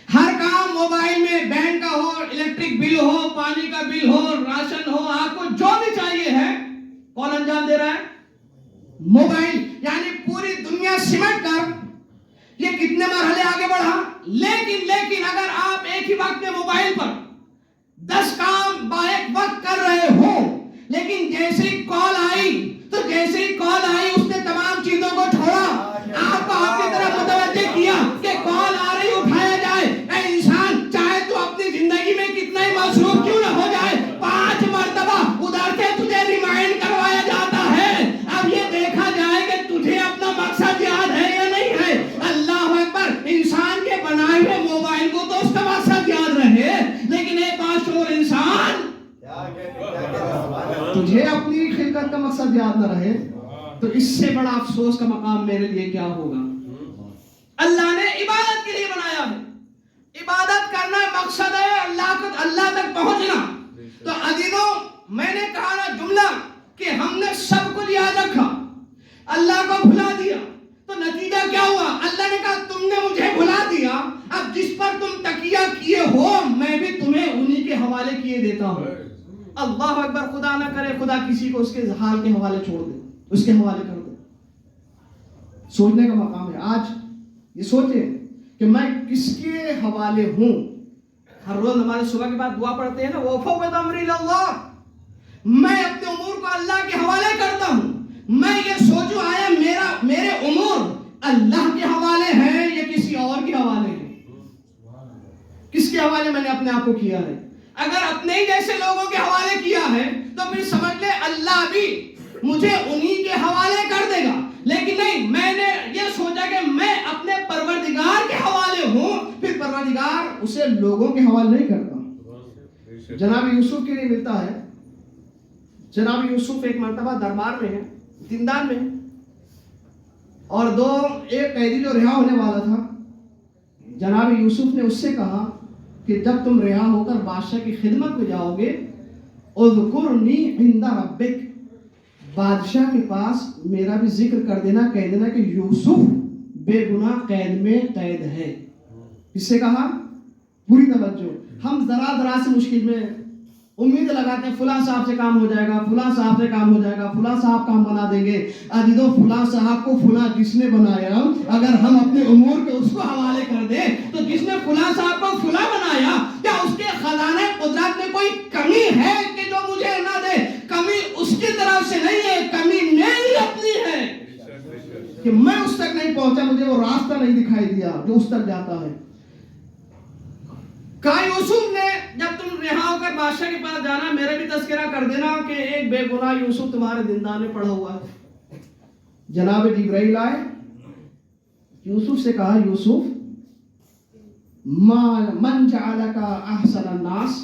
ہر کام موبائل میں، بینک کا ہو، الیکٹرک بل ہو، پانی کا بل ہو، راشن ہو، آپ کو جو بھی چاہیے ہے، کون انجام دے رہا ہے؟ موبائل۔ یعنی پوری دنیا سمٹ کر یہ کتنے مرحلے آگے بڑھا۔ لیکن اگر آپ ایک ہی وقت میں موبائل پر 10 کام ایک وقت کر رہے ہو، لیکن جیسے ہی کال آئی اس نے تمام چیزوں کو چھوڑا، آپ کو آپ کی طرف متوجہ کیا کہ کال آ رہی اٹھایا جائے۔ اے انسان، چاہے تو اپنی زندگی میں کتنا ہی مصروف کیوں نہ ہو جائے، 5 مرتبہ ادھر سے تجھے ریمائنڈ کروایا جاتا ہے۔ اب یہ دیکھا جائے کہ تجھے اپنا مقصد یاد ہے یا نہیں ہے۔ اللہ اکبر، انسان کے بنائے ہوئے موبائل کو تو اس کا مقصد یاد رہے، لیکن ایک باشعور انسان تجھے اپنی خلقت کا مقصد یاد نہ رہے تو اس سے بڑا افسوس کا مقام میرے لیے کیا ہوگا۔ اللہ نے عبادت کے لیے بنایا ہے، عبادت کرنا مقصد ہے، اللہ تک پہنچنا۔ تو عزیزوں، میں نے کہا نا جملہ کہ ہم نے سب کچھ یاد رکھا۔ اللہ کو بھلا دیا تو نتیجہ کیا ہوا؟ اللہ نے کہا تم نے مجھے بھلا دیا، اب جس پر تم تکیہ کیے ہو میں بھی تمہیں انہی کے حوالے کیے دیتا ہوں۔ اللہ اکبر! خدا نہ کرے خدا کسی کو اس کے حال کے حوالے چھوڑ دے، اس کے حوالے کر دے۔ سوچنے کا مقام ہے۔ آج یہ سوچیں کہ میں کس کے حوالے ہوں۔ ہر روز ہمارے صبح کے بعد دعا پڑھتے ہیں نا، وَفَوِّضْ أَمْرِي إِلَى اللَّهِ، میں اپنے امور کو اللہ کے حوالے کرتا ہوں۔ میں یہ سوچوں آیا میرے امور اللہ کے حوالے ہیں یا کسی اور کے حوالے ہیں؟ کس کے حوالے میں نے اپنے آپ کو کیا ہے؟ اگر اپنے ہی جیسے لوگوں کے حوالے کیا ہے تو پھر سمجھ لے اللہ بھی مجھے انہی کے حوالے کر دے گا۔ لیکن نہیں، میں نے یہ سوچا کہ میں اپنے پروردگار کے حوالے ہوں، پھر پروردگار اسے لوگوں کے حوالے نہیں کرتا۔ جناب یوسف کے لیے ملتا ہے، جناب یوسف ایک مرتبہ دربار میں ہے، زندان میں، اور ایک قیدی جو رہا ہونے والا تھا، جناب یوسف نے اس سے کہا کہ جب تم رہا ہو کر بادشاہ کی خدمت میں جاؤ گے، اذکرنی عند ربک، بادشاہ کے پاس میرا بھی ذکر کر دینا، کہہ دینا کہ یوسف بے گناہ قید میں قید ہے۔ اس سے کہا پوری توجہ، ہم ذرا سے مشکل میں امید لگاتے ہیں فلاں صاحب سے کام ہو جائے گا، فلاں صاحب سے کام ہو جائے گا، فلاں صاحب کام بنا دیں گے۔ عزیزو فلاں صاحب کو فلاں جس نے بنایا، اگر ہم اپنے امور کے اس کو حوالے کر دیں تو جس نے فلاں صاحب کو فلاں بنایا، کیا اس کے خزانہ قدرت میں کوئی کمی ہے کہ جو مجھے نہ دے؟ کمی اس کی طرف سے نہیں ہے، کمی میری اپنی ہے کہ میں اس تک نہیں پہنچا، مجھے وہ راستہ نہیں دکھائی دیا جو اس تک جاتا ہے۔ کہا یوسف نے جب تم رہا ہو کر بادشاہ کے پاس جانا، میرے بھی تذکرہ کر دینا کہ ایک بے گناہ یوسف تمہارے زندان میں پڑا ہوا ہے۔ جناب جبرائیل آئے، یوسف سے کہا یوسف من جعلک احسن الناس،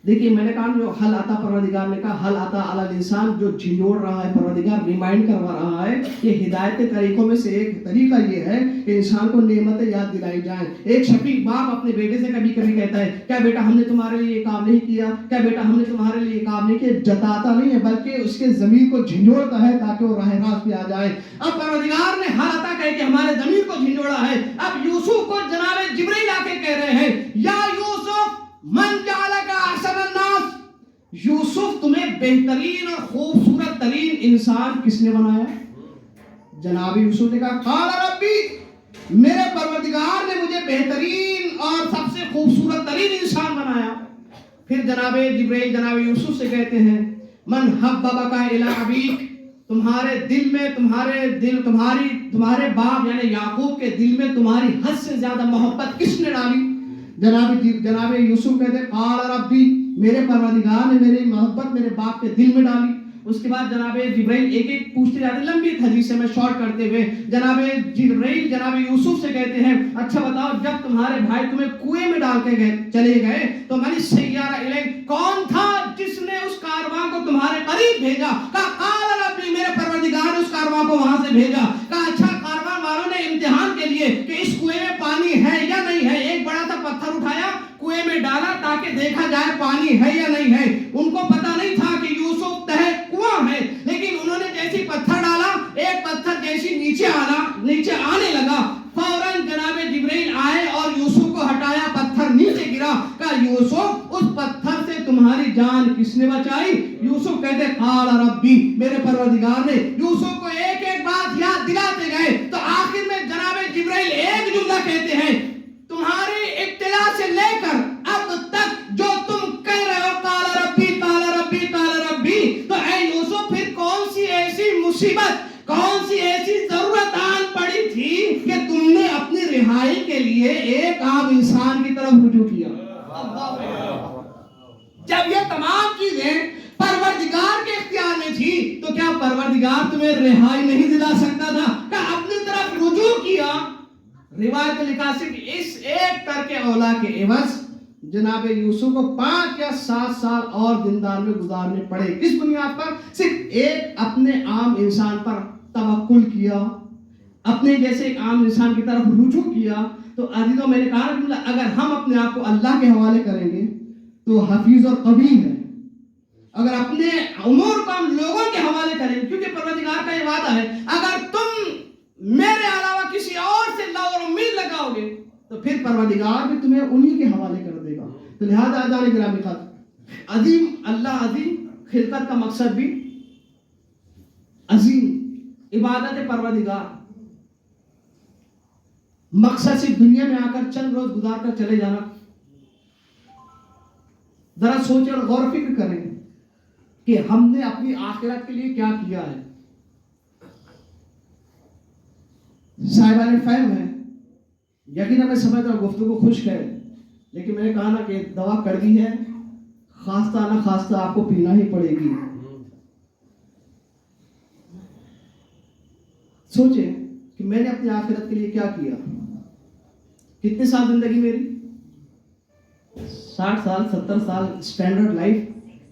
دیکھیے میں نے کہا جو حل عطا پروردگار نے کہا حل عطا علی الانسان، جو جھنجھوڑ رہا ہے پروردگار، ریمائنڈ کروا رہا ہے۔ یہ ہدایت کے طریقوں میں سے ایک طریقہ یہ ہے کہ انسان کو نعمتیں یاد دلائی جائیں۔ ایک شفیق باپ اپنے بیٹے سے کبھی کبھی کہتا ہے کیا بیٹا ہم نے تمہارے لیے یہ کام نہیں کیا، کیا بیٹا ہم نے تمہارے لیے یہ کام نہیں کیا، جتاتا نہیں ہے بلکہ اس کے ضمیر کو جھنجھوڑتا ہے تاکہ وہ راہ راست پہ آ جائے۔ اب پروردگار نے حل عطا کہہ کے ہمارے ضمیر کو جھنجھوڑا ہے۔ اب یوسف کو جناب جبرائیل آ کے کہہ رہے ہیں یا یوسف من جعلک احسن الناس، یوسف تمہیں بہترین اور خوبصورت ترین انسان کس نے بنایا؟ جناب یوسف نے کہا قال ربی، میرے پروردگار نے مجھے بہترین اور سب سے خوبصورت ترین انسان بنایا۔ پھر جناب جبرائیل جناب یوسف سے کہتے ہیں من حببک الی ابیک، تمہارے دل میں تمہارے باپ یعنی یعقوب کے دل میں تمہاری حد سے زیادہ محبت کس نے ڈالی؟ جناب یوسف کہتے ہیں قال ربی، میرے پروردگار نے میری محبت میرے باپ کے دل میں ڈالی۔ اس کے بعد جناب جبرائیل ایک ایک پوچھتے جاتے، لمبی حدیث سے میں شارٹ کرتے ہوئے جناب جبرائیل جناب یوسف سے کہتے ہیں اچھا بتاؤ جب تمہارے بھائی تمہیں کنویں میں ڈال کے چلے گئے تو من السیارہ الیک، کون تھا جس نے اس کارواں کو تمہارے قریب بھیجا؟ کہا قال ربی، میرے پروردگار نے اس کارواں کو وہاں سے بھیجا۔ کہا اچھا کارواں والوں نے امتحان کے لیے کہ اس کنویں میں پانی ہے یا نہیں ہے، ایک بڑا سا پتھر اٹھایا کنویں میں ڈالا تاکہ دیکھا جائے پانی ہے یا نہیں ہے۔ ان کو پتہ نہیں تھا کہ یوسف تہ کنواں ہے، لیکن انہوں نے جیسی پتھر ڈالا، ایک پتھر جیسی نیچے آنے لگا، فوراً جناب جبرائیل آئے اور یوسف کو ہٹایا، پتھر نیچے گرا۔ کہا یوسف اس پتھر سے تمہاری جان کس نے بچائی؟ یوسف کہتے قال ربی، میرے پروردگار نے۔ یوسف کو ایک ایک بات یاد دلاتے گئے تو آخر میں جناب جبرائیل ایک جملہ کہتے ہیں تمہاری ابتلا سے لے کر اب تک جو تم کہہ رہے ہو قال ربی قال ربی قال ربی، تو اے یوسف پھر کون سی ایسی مصیبت، کون سی ایسی ضرورت آن پڑی تھی کہ تم نے اپنی رہائی کے لیے ایک عام انسان کی طرف رجوع کیا؟ جب یہ تمام چیزیں پروردگار کے اختیار میں تھی تو کیا پروردگار تمہیں رہائی نہیں دلا سکتا تھا؟ کہ اپنی طرف رجوع کیا۔ روایت میں لکھا صرف اس ایک ترک اولا کے عوض جناب یوسف کو 5 یا 7 سال اور زندان میں گزارنے پڑے۔ کس بنیاد پر؟ صرف ایک اپنے عام انسان پر توکل کیا، اپنے جیسے ایک عام انسان کی طرف رجوع کیا۔ تو عزیزوں میں نے کہا اگر ہم اپنے آپ کو اللہ کے حوالے کریں گے تو حفیظ اور قوی ہے، اگر اپنے امور کو ہم لوگوں کے حوالے کریں، کیونکہ پروردگار کا یہ وعدہ ہے اگر تم میرے علاوہ کسی اور سے اللہ اور امید لگاؤ گے تو پھر پروردگار بھی تمہیں انہی کے حوالے کر دے گا. تو لہذا اعزائے گرامی عظیم اللہ عظیم خلقت کا مقصد بھی عظیم، عبادت پروردگار. مقصد صرف دنیا میں آ کر چند روز گزار کر چلے جانا. ذرا سوچیں اور غور و فکر کریں کہ ہم نے اپنی آخرت کے لیے کیا کیا ہے. صاحبان فہم ہے، یقیناً میں سمجھتا ہوں گفتگو خشک ہے، لیکن میں نے کہا نا کہ دوا کڑوی ہے، خواستہ نہ خواستہ آپ کو پینا ہی پڑے گی. سوچیں کہ میں نے اپنی آخرت کے لیے کیا کیا. کتنے سال زندگی میری؟ 60 سال 70 سال. اسٹینڈرڈ لائف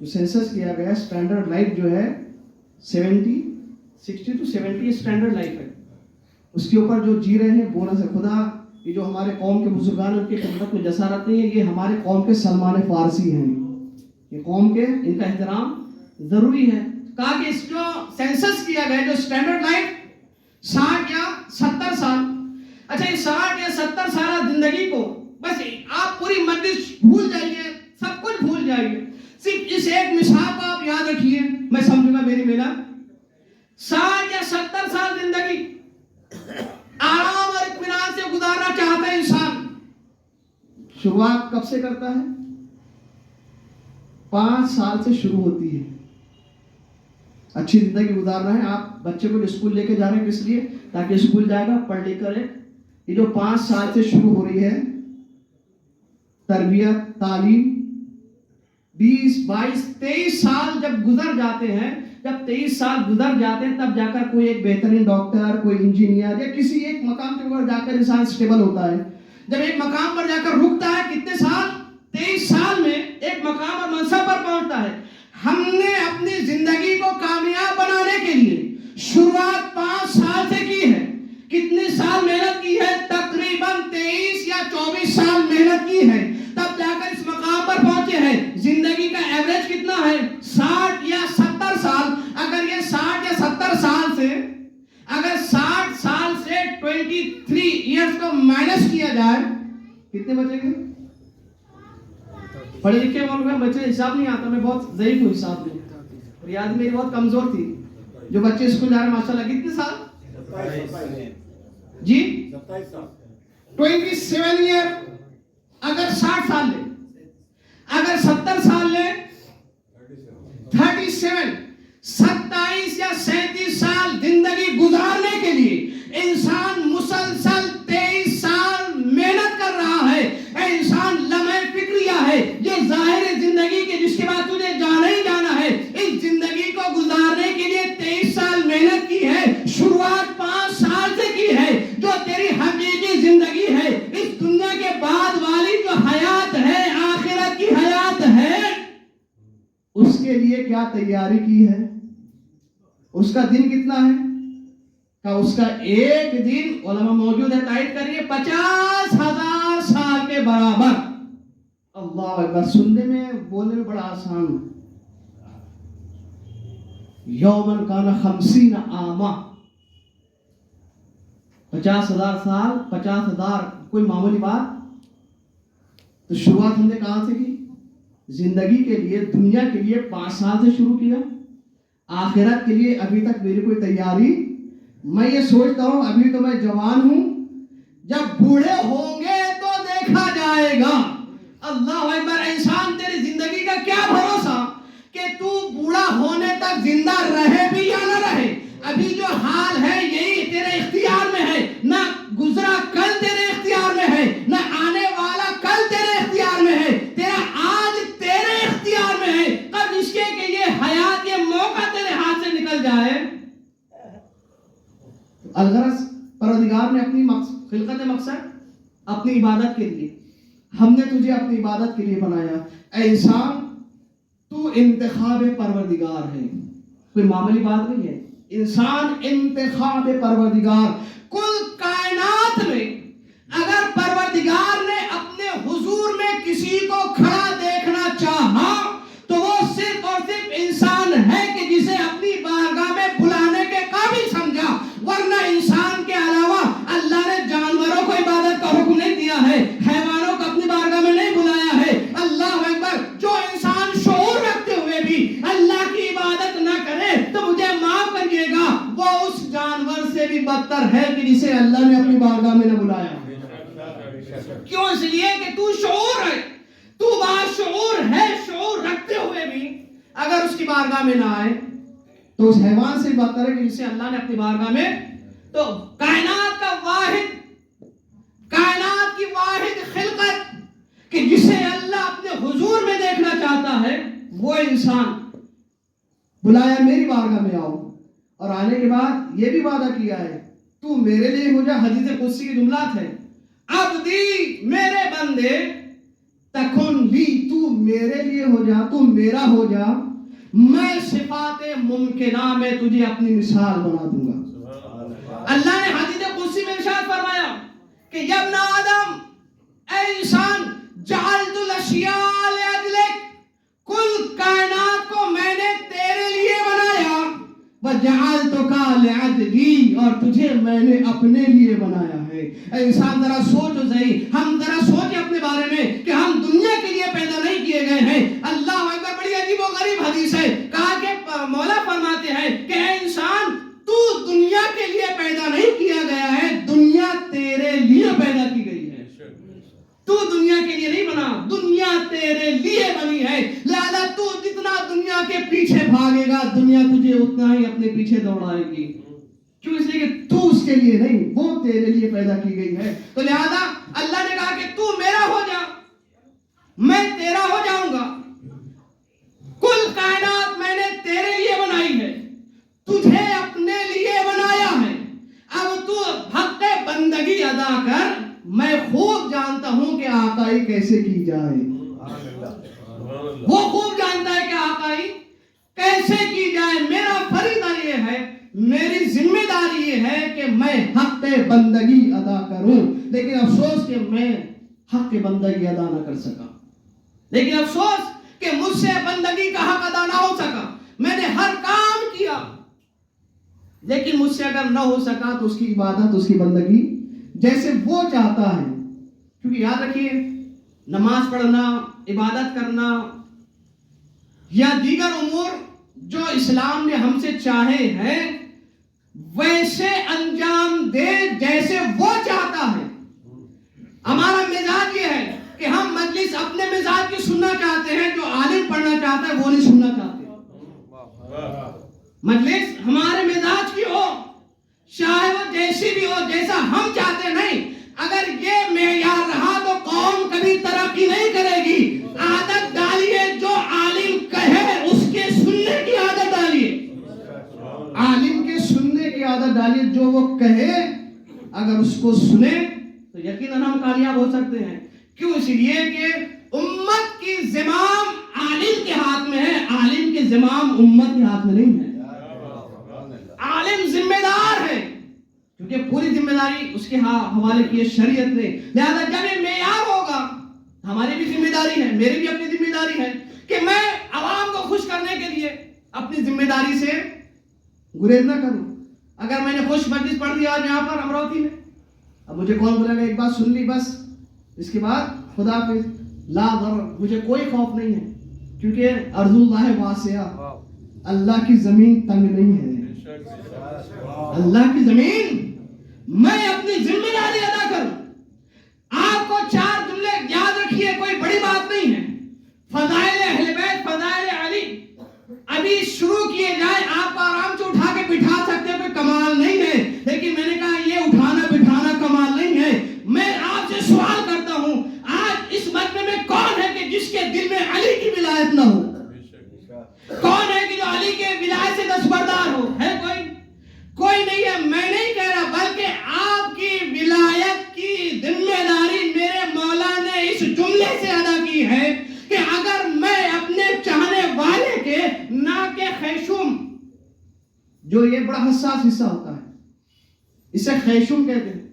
جو سینسس کیا گیا، اسٹینڈرڈ لائف جو ہے 60 to 70 اسٹینڈرڈ لائف ہے. اس کے اوپر جو جی رہے ہیں بونس ہے. خدا یہ جو ہمارے قوم کے بزرگان ان کی خدمت میں جسارت نہیں ہے، یہ ہمارے قوم کے سلمان فارسی ہیں. یہ قوم کے ان کا احترام ضروری ہے. کہا کہ اس جو سینسس کیا گیا جو اسٹینڈرڈ لائف 60 یا 70 سال. اچھا یہ 60 یا 70 سال زندگی کو بس آپ پوری مجلس بھول جائیے، سب کچھ بھول جائیے، صرف اس ایک مثال کو آپ یاد رکھیے، میں سمجھوں گا میری محنت. 60 یا 70 سال زندگی آرام اور اطمینان سے گزارنا چاہتا ہے انسان. شروعات کب سے کرتا ہے؟ 5 سال سے شروع ہوتی ہے. اچھی زندگی گزارنا ہے. آپ بچے کو اسکول لے کے جا رہے ہیں کس لیے؟ تاکہ اسکول جائے گا پڑھ لکھ کر. یہ جو 5 سال سے شروع ہو رہی ہے تربیت تعلیم، 20 22 23 سال جب گزر جاتے ہیں، جب 23 سال گزر جاتے ہیں تب جا کر کوئی ایک بہترین ڈاکٹر، کوئی انجینئر یا کسی ایک مقام کے اوپر جا کر انسان اسٹیبل ہوتا ہے. جب ایک مقام پر جا کر رکتا ہے کتنے سال؟ 23 سال میں ایک مقام اور منصب پر پہنچتا ہے. ہم نے اپنی زندگی کو کامیاب بنانے کے لیے شروعات 5 سال سے کی ہے. کتنے سال محنت کی ہے؟ تقریباً 23 یا 24 سال محنت کی ہے، تب جا کر اس مقام پر پہنچے ہیں. زندگی کا ایوریج کتنا ہے؟ 60 یا 70 سال. اگر یہ 60 یا 70 سال سے اگر 60 سال سے 23 ایئرز کو مائنس کیا جائے کتنے بچیں گے؟ پڑھے لکھے والوں میں بچے حساب نہیں آتا، میں بہت ضعیف ہوں حساب میں، ریاض میری بہت کمزور تھی. جو بچے اسکول جا رہے ہیں ماشاءاللہ کتنے سال؟ جی 27 ایئر. اگر 60 سال لے، اگر 70 سال لے 37 27 یا 37 سال زندگی گزارنے کے لیے انسان مسلسل 23 سال محنت کر رہا ہے. انسان لمحہ فکریہ ہے، یہ ظاہر زندگی کے جس کے بعد تجھے جانا ہی جانا ہے. اس زندگی کو گزارنے کے لیے 23 سال محنت کی ہے، شروعات 5 سال سے کی ہے. جو تیری حقیقی زندگی ہے، اس دنیا کے بعد والی جو حیات ہے، آخرت کی حیات ہے، اس کے لیے کیا تیاری کی ہے؟ اس کا دن کتنا ہے؟ کہ اس کا ایک دن علماء موجود ہے تائید کریے 50,000 سال کے برابر. اللہ اکبر. سننے میں بولنے میں بڑا آسان. یومن کانا 50 عاما، 50,000 سال، 50,000 کوئی معمولی بات. تو شروعات ہم نے کہاں سے کی؟ زندگی کے لیے دنیا کے لیے 5 سال سے شروع کیا. آخرت کے لیے ابھی تک میری کوئی تیاری. میں یہ سوچتا ہوں ابھی تو میں جوان ہوں، جب بوڑھے ہوں گے تو دیکھا جائے گا. اللہ اکبر. انسان تیری زندگی کا کیا بھروسہ کہ تو بوڑھا ہونے تک زندہ رہے بھی یا نہ رہے. ابھی جو حال ہے یہی تیرے اختیار میں ہے. نہ گزرا کل تیرے اختیار میں ہے، نہ آنے والا کل تیرے اختیار میں ہے. تیرا آج تیرے اختیار میں ہے. قبل اس کے کہ یہ حیات، یہ موقع تیرے ہاتھ سے نکل جائے. الغرض پروردگار نے اپنی خلقت مقصد اپنی عبادت کے لیے، ہم نے تجھے اپنی عبادت کے لیے بنایا. اے انسان تو انتخاب پروردگار ہے، کوئی معمولی بات نہیں ہے. انسان انتخاب پروردگار. کل کائنات میں اگر پروردگار نے اپنے حضور میں کسی کو کھڑا دیکھنا چاہا تو وہ صرف اور صرف کیوں؟ اس لیے کہ تو شعور ہے، تو باشعور ہے، شعور رکھتے ہوئے بھی اگر اس کی بارگاہ میں نہ آئے تو اس حیوان سے بدتر ہے کہ جسے اللہ نے اپنی بارگاہ میں، تو کائنات کی واحد خلقت کہ جسے اللہ اپنے حضور میں دیکھنا چاہتا ہے، وہ انسان بلایا میری بارگاہ میں آؤ، اور آنے کے بعد یہ بھی وعدہ کیا ہے تو میرے لیے ہو جا۔ حدیث قدسی کی جملات ہے، عبدی میرے بندے تکن لی، تو میرے لیے ہو جا، تو میرا ہو جا، میں صفات ممکنہ میں تجھے اپنی مثال بنا دوں گا۔ اللہ نے حدیث قدسی میں ارشاد فرمایا کہ یا ابن آدم، اے انسان، جعلت الاشیاء لاجلک، کل کائنات کو میں نے تیرے لیے بنایا، وجعلتک لعجلی، اور تجھے میں نے اپنے لیے بنایا ہے۔ اے انسان ذرا سوچو صحیح، ہم ذرا سوچیں اپنے بارے میں کہ ہم دنیا کے لیے پیدا نہیں کیے گئے ہیں۔ اللہ اکبر، بڑی عجیب و غریب حدیث ہے، کہا کہ مولا فرماتے ہیں کہ اے انسان، تو دنیا کے لیے پیدا نہیں کیا گیا ہے، دنیا تیرے لیے پیدا کی گئی ہے۔ تو دنیا کے لیے نہیں بنا، دنیا تیرے لیے بنی ہے، لہذا تو جتنا دنیا کے پیچھے بھاگے گا دنیا تجھے اتنا ہی اپنے پیچھے دوڑائے گی۔ کیوں؟ اس لیے کہ تو اس کے لیے نہیں، وہ تیرے لیے پیدا کی گئی ہے۔ تو لہذا اللہ نے کہا کہ تو میرا ہو جا، میں تیرا ہو جاؤں گا۔ کل کائنات میں نے تیرے لیے بنائی ہے، تجھے اپنے لیے بنایا ہے، اب تو حق بندگی ادا کر۔ میں خوب جانتا ہوں کہ آقائی کیسے کی جائے، وہ خوب جانتا ہے کہ آقائی کیسے کی جائے۔ میرا فریضہ یہ ہے، میری ذمہ داری یہ ہے کہ میں حق بندگی ادا کروں، لیکن افسوس کہ میں حق بندگی ادا نہ کر سکا، لیکن افسوس کہ مجھ سے بندگی کا حق ادا نہ ہو سکا۔ میں نے ہر کام کیا، لیکن مجھ سے اگر نہ ہو سکا تو اس کی عبادت، اس کی بندگی جیسے وہ چاہتا ہے۔ کیونکہ یاد رکھیے، نماز پڑھنا، عبادت کرنا یا دیگر امور جو اسلام نے ہم سے چاہے ہیں ویسے انجام دے جیسے وہ چاہتا ہے۔ ہمارا مزاج یہ ہے کہ ہم مجلس اپنے مزاج کی سننا چاہتے ہیں، جو عالم پڑھنا چاہتا ہے وہ نہیں سننا چاہتے۔ مجلس ہمارے مزاج کی ہو، چاہے وہ جیسی بھی ہو، جیسا ہم چاہتے نہیں۔ اگر یہ معیار رہا تو قوم کبھی ترقی نہیں کرے گی۔ عادت ڈالیے، جو عالم کہے اس کے سننے کی عادت ڈالیے، عالم کے سننے کی عادت ڈالیے۔ جو وہ کہے اگر اس کو سنے تو یقیناً ہم کامیاب ہو سکتے ہیں۔ کیوں؟ اس لیے کہ امت کی زمام عالم کے ہاتھ میں ہے، عالم کے زمام امت کے ہاتھ میں نہیں ہے۔ عالم ذمہ دار ہے کیونکہ پوری ذمہ داری اس کے حوالے کی ہے شریعت نے۔ لہذا جب یہ معیار ہوگا، ہماری بھی ذمہ داری ہے، میری بھی اپنی ذمہ داری ہے کہ میں عوام کو خوش کرنے کے لیے اپنی ذمہ داری سے گریز نہ کروں۔ اگر میں نے خوش مجلس پڑھ دیا آج یہاں پر امراوتی میں، اب مجھے کون بولے گا ایک بات سن لی بس، اس کے بعد خدا حافظ، لا ضرر، مجھے کوئی خوف نہیں ہے، کیونکہ ارض اللہ واسعہ، اللہ کی زمین تنگ نہیں ہے۔ اللہ کی زمین، میں اپنی ذمہ داری ادا کروں۔ آپ کو 4 جملے یاد رکھیے، کوئی بڑی بات نہیں ہے۔ فضائل اہل بیت، فضائل علی ابھی شروع کیے جائے، آپ کو آرام سے اٹھا کے بٹھا سکتے ہیں، کوئی کمال نہیں ہے، لیکن میں نے کہا یہ اٹھانا بٹھانا کمال نہیں ہے۔ میں آپ سے سوال کرتا ہوں، آج اس مجمع میں کون ہے کہ جس کے دل میں علی کی ولایت نہ ہو؟ کون ہے کہ جو علی کے ولایت سے دستبردار ہو؟ ہے کوئی نہیں ہے۔ میں نہیں کہہ رہا، بلکہ آپ کی ولایت کی ذمہ داری میرے مولا نے اس جملے سے ادا کی ہے کہ اگر میں اپنے چاہنے والے کے ناک خیشوم، جو یہ بڑا حساس حصہ ہوتا ہے، اسے خیشوم کہتے ہیں،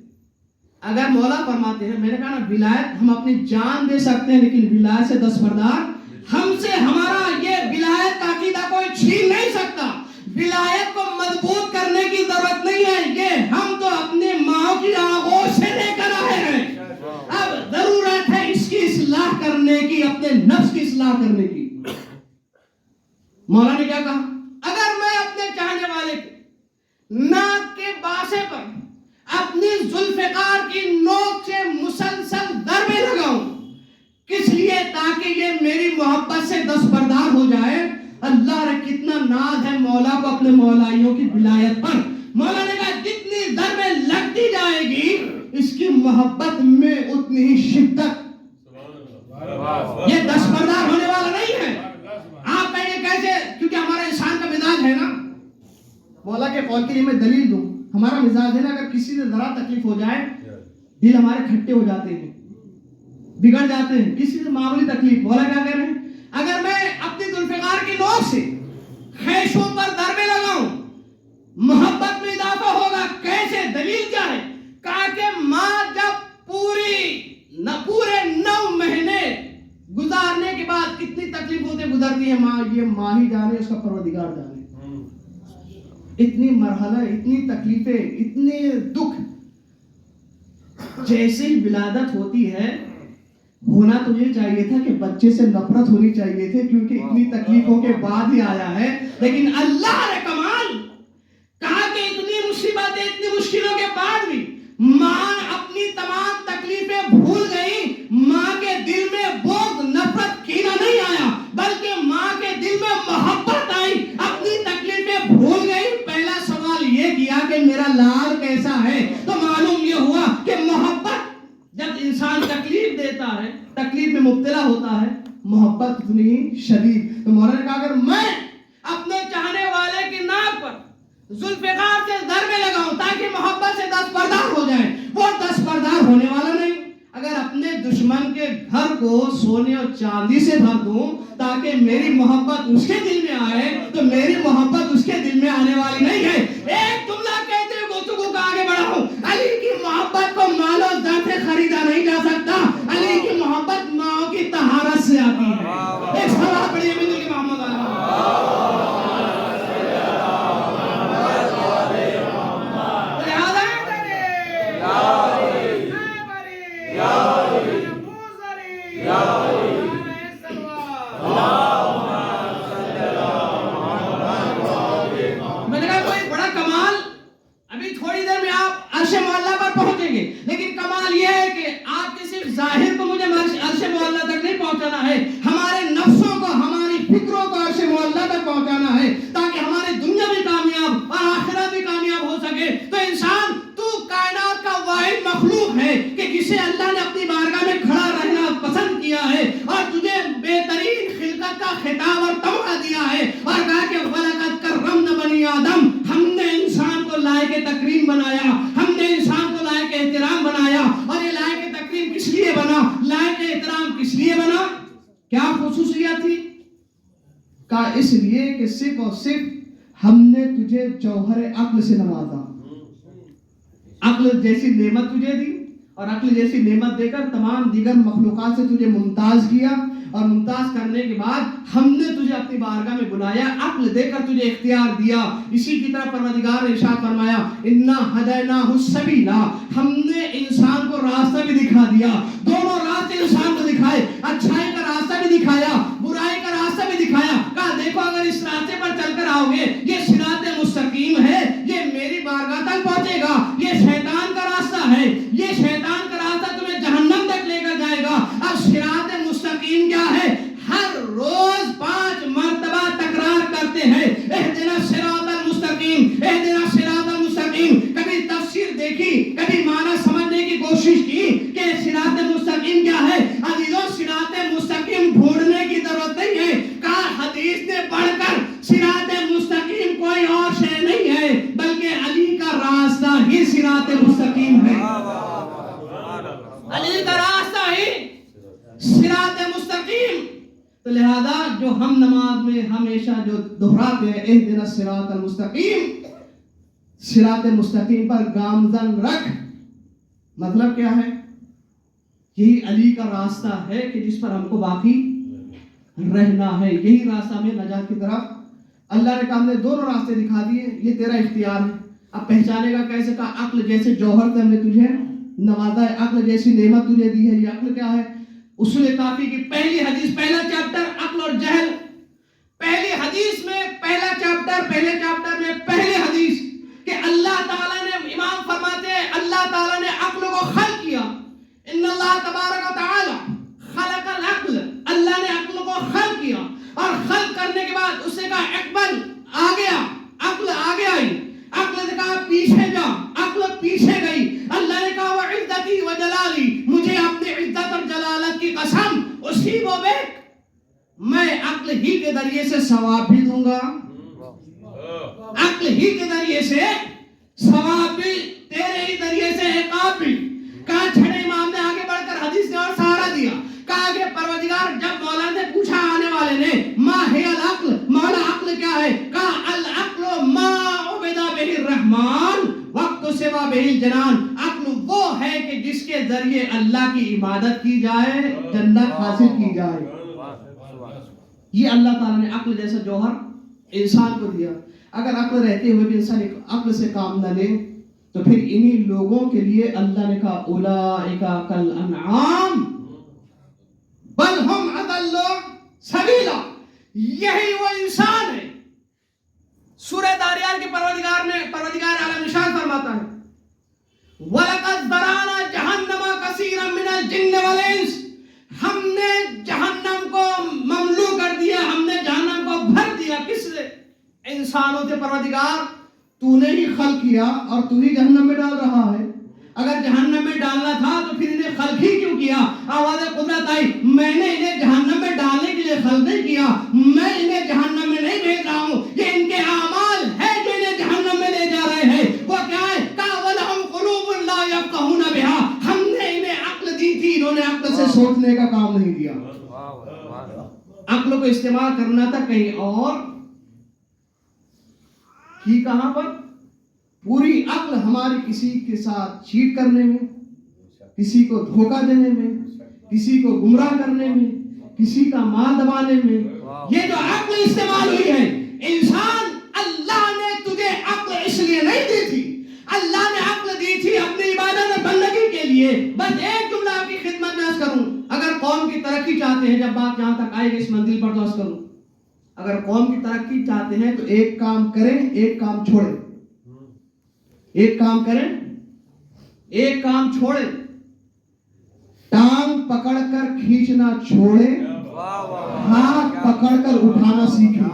اگر مولا فرماتے ہیں، میں نے کہا نا ولایت ہم اپنی جان دے سکتے ہیں، لیکن ولایت سے دستبردار ہم سے ہمارا یہ ولایت کا عقیدہ کوئی چھین نہیں سکتا۔ ولایت کو مضبوط کرنے کی ضرورت نہیں ہے، یہ ہم تو اپنے ماں کی آغوش سے لے کر آئے ہیں۔ اب ضرورت ہے اس کی اصلاح کرنے کی، اپنے نفس کی اصلاح کرنے کی۔ مولا نے کیا کہا؟ اگر میں اپنے چاہنے والے کے ناک کے باسے پر اپنی ذوالفقار کی نوک سے مسلسل محبت سے دستبردار ہو جائے. اللہ نے کتنا ناز ہے مولا کو اپنے مولائیوں کی ولایت پر. مولا نے کہا جتنی ضربیں لگتی جائے گی اس کی محبت میں اتنی ہی شدت. یہ دستبردار ہونے والا نہیں ہے. آپ کہیں گے کیسے؟ کیونکہ ہمارا انسان کا مزاج ہے نا. مولا کے قول کے لیے میں دلیل دوں. ہمارا مزاج ہے نا, اگر کسی سے ذرا تکلیف ہو جائے دل ہمارے کھٹے ہو جاتے ہیں, بگڑ جاتے ہیں. کسی سے معمولی تکلیف, مولا کیا کہہ رہے ہیں؟ اگر میں اپنی ذوالفقار کی نوک سے خیشوں پر ضربے لگاؤں محبت میں اضافہ ہوگا. کیسے؟ دلیل کیا ہے؟ کہا کہ ماں جب پورے 9 مہینے گزارنے کے بعد کتنی تکلیفوں سے گزرتی ہے ماں, یہ ماں ہی جانے, اس کا پروردگار جانے. اتنی مرحلہ, اتنی تکلیفیں, اتنے دکھ. جیسے ہی ولادت ہوتی ہے ہونا تو یہ چاہیے تھا کہ بچے سے نفرت ہونی چاہیے تھی, کیونکہ اتنی تکلیفوں کے بعد ہی آیا ہے. لیکن اللہ نے کمال کہا کہ اتنی مصیبتیں, اتنی مشکلوں کے بعد بھی ماں اپنی تمام تکلیفیں بھول گئی. ماں کے دل میں بغض, نفرت, کینہ نہیں آیا, بلکہ ماں کے دل میں محبت آئی. اپنی تکلیفیں بھول گئی. پہلا سوال یہ کیا کہ میرا لال کیسا ہے, تو معلوم یہ ہوا کہ محبت جب انسان تکلیف دیتا ہے, تکلیف میں مبتلا ہوتا ہے, محبت اتنی شدید. تو مولانا نے کہا اگر میں اپنے چاہنے والے کی ناک پر ذوالفقار سے ضربے لگاؤں تاکہ محبت سے دستبردار ہو جائے, وہ دستبردار ہونے والا نہیں. اگر اپنے دشمن کے گھر کو سونے اور چاندی سے بھر دوں تاکہ میری محبت اس کے دل میں آئے, تو میری محبت اس کے دل میں آنے والی نہیں ہے. ایک جملہ کہتے ہوئے گفتگو کا آگے بڑھاؤں. علی کی محبت کو مال و زر سے خریدا نہیں جا سکتا. علی کی محبت ماں کی طہارت سے آتی ہے. ایک سوال پڑھیے میرے کے محمد ہے, ہمارے نفسوں کو, ہماری فکروں کو عرش معلیٰ تک پہنچانا ہے تاکہ ہماری دنیا بھی کامیاب اور آخرت بھی کامیاب ہو سکے. تو انسان, تو کائنات کا واحد مخلوق ہے کہ جسے اللہ نے اپنی بارگاہ میں کھڑا رہنا پسند کیا ہے اور تجھے بہترین خلقت کا خطاب اور تمغہ دیا ہے اور کہا کہ وَلَقَدْ كَرَّمْنَا بَنِي آدم, ہم نے انسان کو لائق تکریم بنایا, ہم نے انسان کو لائق احترام بنایا. اور یہ لائق تکریم کس لیے بنا, لائق احترام کس لیے بنا, کیا خصوصیت تھی؟ کہا اس لیے کہ صرف اور صرف ہم نے تجھے جوہر عقل سے نوازا. عقل جیسی نعمت تجھے دی اور عقل جیسی نعمت دے کر تمام دیگر مخلوقات سے تجھے ممتاز کیا, اور ممتاز کرنے کے بعد ہم نے تجھے اپنی بارگاہ میں بلایا, عقل دے کر تجھے اختیار دیا. اسی کی طرح پروردگار نے ارشاد فرمایا اِنَّا هَدَيْنَاهُ السَّبِيلَ, ہم نے انسان کو راستہ بھی دکھا دیا. دونوں راستے انسان کو دکھائے, اچھائی کا راستہ بھی دکھایا, برائی کا راستہ بھی دکھایا. کہا دیکھو اگر اس راستے پر چل کر آؤ گے یہ صراط مستقیم ہے, یہ میری بارگاہ تک پہنچے گا. یہ شیطان کا راستہ ہے, یہ شیطان کا راستہ تمہیں جہنم تک لے کر جائے گا. اب صراط مستقیم کیا ہے؟ ہر روز 5 مرتبہ تکرار کرتے ہیں اہدنا الصراط المستقیم, اہدنا الصراط المستقیم. کبھی تفسیر دیکھی, کبھی معنی سمجھنے کی کوشش کی کہ صراط مستقیم کیا ہے؟ عزیزوں, صراط مستقیم ڈھونڈنے کی ضرورت نہیں ہے. کہا حدیث نے پڑھ کر صراط مستقیم کوئی اور شے نہیں ہے بلکہ علی کا راستہ ہی صراط مستقیم ہے. علی کا راستہ ہی صراط مستقیم. تو لہذا جو ہم نماز میں ہمیشہ جو دہراتے ہیں اہدنا الصراط المستقیم, صراط مستقیم پر گامزن رکھ, مطلب کیا ہے؟ یہی علی کا راستہ ہے کہ جس پر ہم کو باقی رہنا ہے, یہی راستہ میں نجات کی طرف. اللہ نے کہا ہم نے دونوں راستے دکھا دیے, یہ تیرا اختیار ہے. اب پہچانے گا کیسے؟ کہا عقل جیسے جوہر سے ہم نے تجھے نوازا ہے, عقل جیسی نعمت تجھے دی ہے. یہ عقل کیا ہے؟ اصول کافی کی پہلی حدیث, پہلا چیپٹر عقل اور جہل. پہلی حدیث میں پہلا چیپٹر, پہلے چیپٹر میں پہلی حدیث کہ اللہ تعالیٰ نے, امام فرماتے ہیں اللہ تعالیٰ نے عقل کو خلق کیا. ان اللہ تبارک و تعالی خلق العقل, اللہ نے عقل کو اور خلق کرنے کے بعد اس نے کہا اقبل، آ گیا، عقل آگے آئی، عقل نے کہا پیچھے جا، عقل پیچھے گئی۔ اللہ نے کہا وعزتی وجلالی، مجھے اپنی عزت اور جلالت کی قسم، اسی وہ بیک میں عقل ہی کے ذریعے سے ثواب بھی دوں گا، عقل ہی کے ذریعے سے ثواب بھی، تیرے ہی ذریعے سے عقاب بھی۔ کہا چھڑے امام نے آگے بڑھ کر حدیث نے اور سہارا دیا، کہا کہ پروردگار، جب مولا نے پوچھا آنے والے نے ما ہے العقل، مولا عقل کیا ہے؟ کہا العقل ما عبد بہ الرحمن وقت سوا بہ الجنان، عقل وہ ہے کہ جس کے ذریعے اللہ کی عبادت کی جائے، جنت حاصل کی جائے۔ یہ اللہ تعالیٰ نے عقل جیسا جوہر انسان کو دیا۔ اگر عقل رہتے ہوئے بھی انسان عقل سے کام نہ لے تو پھر انہی لوگوں کے لیے اللہ نے کہا اولئک کالانعام بل ہم اضل سبیلا، یہی وہ انسان ہے۔ سورہ داریات کے پروردگار عالم نشان فرماتا ہے وَلَقَدْ ذَرَأْنَا جَهَنَّمَ كَثِيرًا مِنَ الْجِنِّ وَالْإِنسِ، ہم نے جہنم کو مملو کر دیا، ہم نے جہنم کو بھر دیا۔ کس سے؟ انسانوں سے۔ پروردگار تو نے ہی خلق کیا اور تو ہی جہنم میں ڈال رہا ہے۔ اگر جہنم میں ڈالنا تھا تو پھر انہیں خلق ہی کیوں کیا؟ آواز قدرت آئی، میں نے انہیں جہنم میں ڈالنے کے لیے خلق نہیں کیا، میں انہیں جہنم میں نہیں بھیج رہا ہوں، یہ ان کے اعمال ہے جو انہیں جہنم میں لے جا رہے ہیں۔ وہ کیا ہے؟ وَلَهُمْ قُلُوبٌ لَا يَفْقَهُونَ بِهَا، ہم نے انہیں عقل دی تھی، انہوں نے عقل سے سوچنے کا کام نہیں دیا۔ عقل کو استعمال کرنا تھا کہیں اور کی، کہاں پر؟ پوری عقل ہماری کسی کے ساتھ چیٹ کرنے میں، کسی کو دھوکہ دینے میں، کسی کو گمراہ کرنے میں، کسی کا مال دبانے میں، یہ جو عقل استعمال ہوئی ہے۔ انسان، اللہ نے تجھے عقل اس لیے نہیں دی تھی، اللہ نے عقل دی تھی اپنی عبادت اور بندگی کے لیے۔ بس ایک جملہ آپ کی خدمت میں عرض کروں، اگر قوم کی ترقی چاہتے ہیں، جب بات جہاں تک آئے گی اس منزل پر تو عرض کروں، اگر قوم کی ترقی چاہتے ہیں تو ایک کام کریں، ایک کام چھوڑیں، ایک کام کریں، ایک کام چھوڑیں، ٹانگ پکڑ کر کھینچنا چھوڑیں، ہاتھ پکڑ کر اٹھانا سیکھیں۔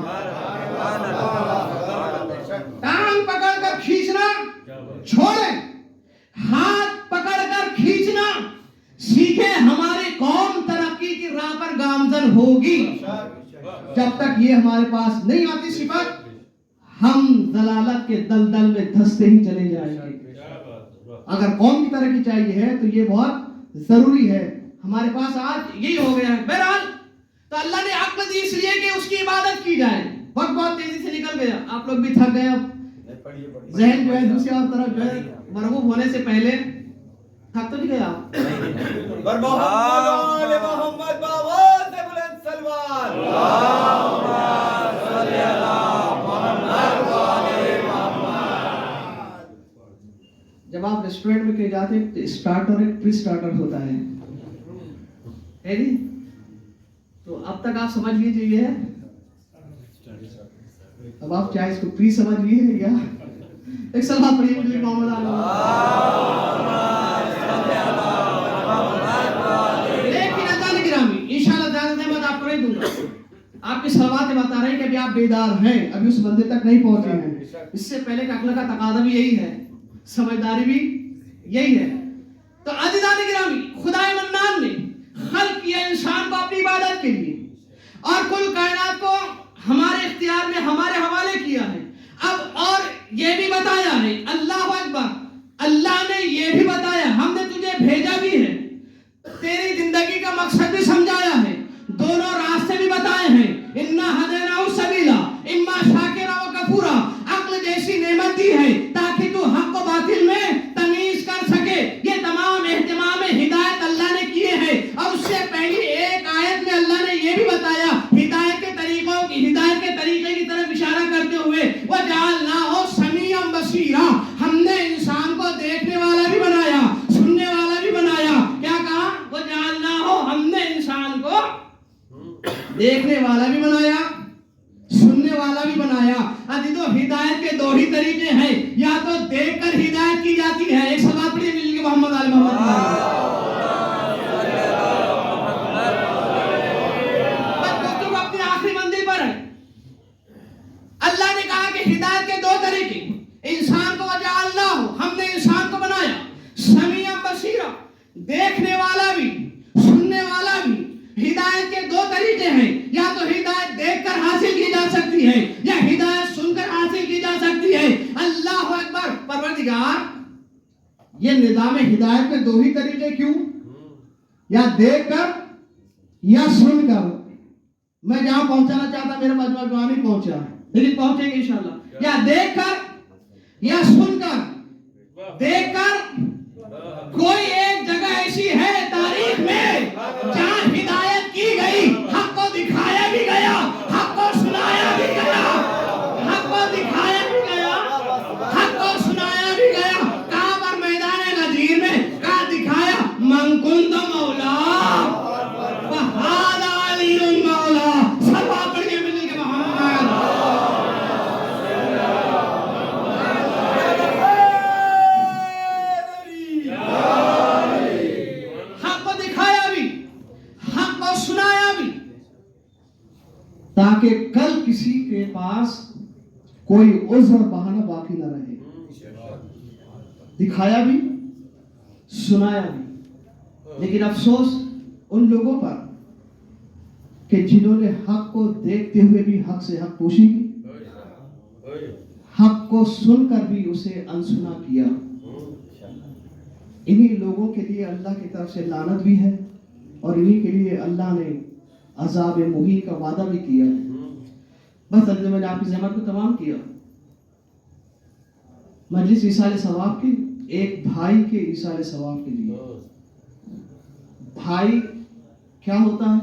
ٹانگ پکڑ کر کھینچنا چھوڑیں، ہاتھ پکڑ کر کھینچنا سیکھیں۔ ہماری قوم ترقی کی راہ پر گامزن ہوگی جب تک یہ ہمارے پاس نہیں آتی صفت، ہم ضلالت کے دلدل میں دھستے ہی چلے جائیں گے۔ اگر قوم کی ترقی چاہیے ہے تو یہ بہت ضروری ہے۔ ہمارے پاس آج یہی ہو گیا ہے۔ بہرحال تو اللہ نے عقل دی اس لیے کہ اس کی عبادت کی جائے۔ وقت بہت تیزی سے نکل گیا، آپ لوگ بھی تھک گئے، اب ذہن جو ہے دوسری اور طرف جو ہے مرغوب ہونے سے پہلے تھک تو نہیں گئے آپ؟ محمد باواز بلند سلوان، جب آپ ریسٹورنٹ میں کہیں جاتے ہیں تو اسٹارٹر ایک پری اسٹارٹر ہوتا ہے نہیں؟ تو اب تک آپ سمجھ لیجیے یہ ہے، اب آپ چاہے اس کو پری سمجھ لیے یا ایک سلام پڑھیے محمد لیکن اللہ نے گرامی انشاءاللہ زیادہ زحمت آپ کو نہیں دوں گا۔ آپ کی صلواتیں بتا رہے ہیں کہ ابھی آپ بیدار ہیں، ابھی اس بندے تک نہیں پہنچے ہیں۔ اس سے پہلے کہ عقل کا تقاضا بھی یہی ہے، سمجھداری بھی یہی ہے۔ تو عزیزان گرامی، خدائے منان نے خلق کیا انسان کو اپنی عبادت کے لیے اور کل کائنات کو ہمارے اختیار میں ہمارے حوالے کیا ہے۔ اب اور یہ بھی بتایا ہے، اللہ اکبر، اللہ نے یہ بھی بتایا ہم نے تجھے بھیجا بھی ہے، تیری زندگی کا مقصد بھی سمجھایا ہے، دونوں راستے بھی بتائے ہیں۔ انا ہدیناہ السبیلا اما شاکرا و کفورا، عقل جیسی نعمت دی ہے تاکہ تو حق و باطل میں تمیز کر سکے۔ یہ تمام اہتمام ہدایت اللہ نے کیے ہیں، اور اس سے پہلی ایک آیت میں اللہ نے یہ بھی بتایا ہدایت کے طریقوں کی، ہدایت کے طریقے کی طرف اشارہ کرتے ہوئے وَجَعَلْنَاهُ سَمِيعًا بَصِيرًا، ہم نے انسان کو دیکھنے والا بھی بنایا، سننے والا بھی بنایا۔ کیا کہا؟ وَجَعَلْنَاهُ، ہم نے انسان کو دیکھنے والا بھی بنایا، سننے والا بھی بنایا۔ عزیزو، ہدایت کے دو ہی طریقے ہیں، یا تو دیکھ کر ہدایت کی جاتی ہے، ایک سوال پڑھیے مل کے محمد آل محمد، بس دوستوں کو اپنی آخری منزل پر سکتی ہے یا ہدایت سن کر حاصل کی جا سکتی ہے. اللہ اکبر. پروردگار یہ نظام ہدایت میں دو ہی طریقے کیوں؟ یا دیکھ کر یا سن کر. میں جہاں پہنچانا چاہتا میرا مجموعہ وہاں نہیں پہنچا لیکن پہنچیں گے انشاءاللہ. یا دیکھ کر یا سن کر. دیکھ کر کوئی ایک جگہ ایسی ہے تاریخ میں جہاں ہدایت کی گئی, حق کو دکھایا بھی گیا, حق کو سنایا بھی گیا, حق کو دکھایا بھی گیا, حق کو سنایا بھی گیا. کہاں پر میدان غدیر میں کہاں دکھایا من کنت مولا فہذا علی مولا. سب آپ پڑھ کے ملنے کے محمد حق کو دکھایا بھی, حق کو سنایا بھی, تاکہ کل کسی کے پاس کوئی عذر بہانہ باقی نہ رہے. دکھایا بھی سنایا بھی. لیکن افسوس ان لوگوں پر کہ جنہوں نے حق کو دیکھتے ہوئے بھی حق سے حق پوشی کی, حق کو سن کر بھی اسے انسنا کیا. انہی لوگوں کے لیے اللہ کی طرف سے لعنت بھی ہے اور انہی کے لیے اللہ نے عذاب مہین کا وعدہ بھی کیا ہے. بس اللہ میں نے آپ کی زحمت کو تمام کیا. مجلس ایصال ثواب کی, ایک بھائی کے ایصال ثواب کے لیے. بھائی کیا ہوتا ہے؟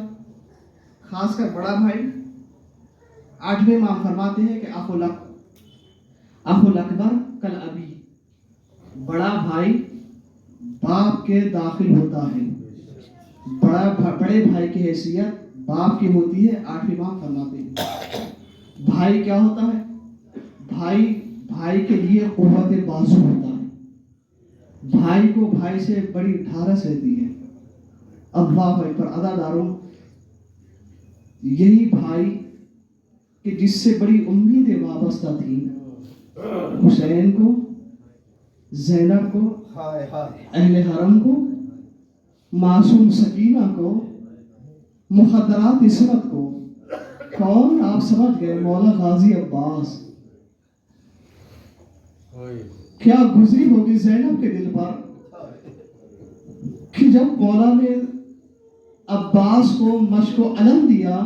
خاص کر بڑا بھائی. 8ویں امام فرماتے ہیں کہ اخو الاکبر کل ابی. بڑا بھائی باپ کے داخل ہوتا ہے. بڑے بھائی کی حیثیت باپ کی ہوتی ہے. 8ویں امام فرماتے ہیں بھائی کیا ہوتا ہے؟ بھائی کے لیے قوت بازو ہوتا ہے. بھائی کو بھائی سے بڑی ڈھارس رہتی ہے. اللہ اکبر. عزاداروں, یہی بھائی کہ جس سے بڑی امیدیں وابستہ تھیں, حسین کو, زینب کو, اہل حرم کو, معصوم سکینہ کو, مخدرات عصمت کو, کون آپ سمجھ گئے؟ مولا غازی عباس. کیا گزری ہوگی زینب کے دل پر کہ جب مولا نے عباس کو مشق و علم دیا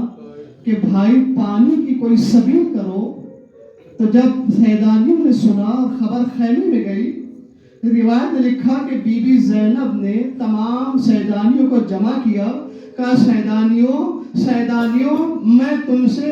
کہ بھائی پانی کی کوئی سبیل کرو, تو جب سیدانیوں نے سنا اور خبر خیمے میں گئی, روایت نے لکھا کہ بی بی زینب نے تمام سیدانیوں کو جمع کیا. کہا سیدانیوں میں تم سے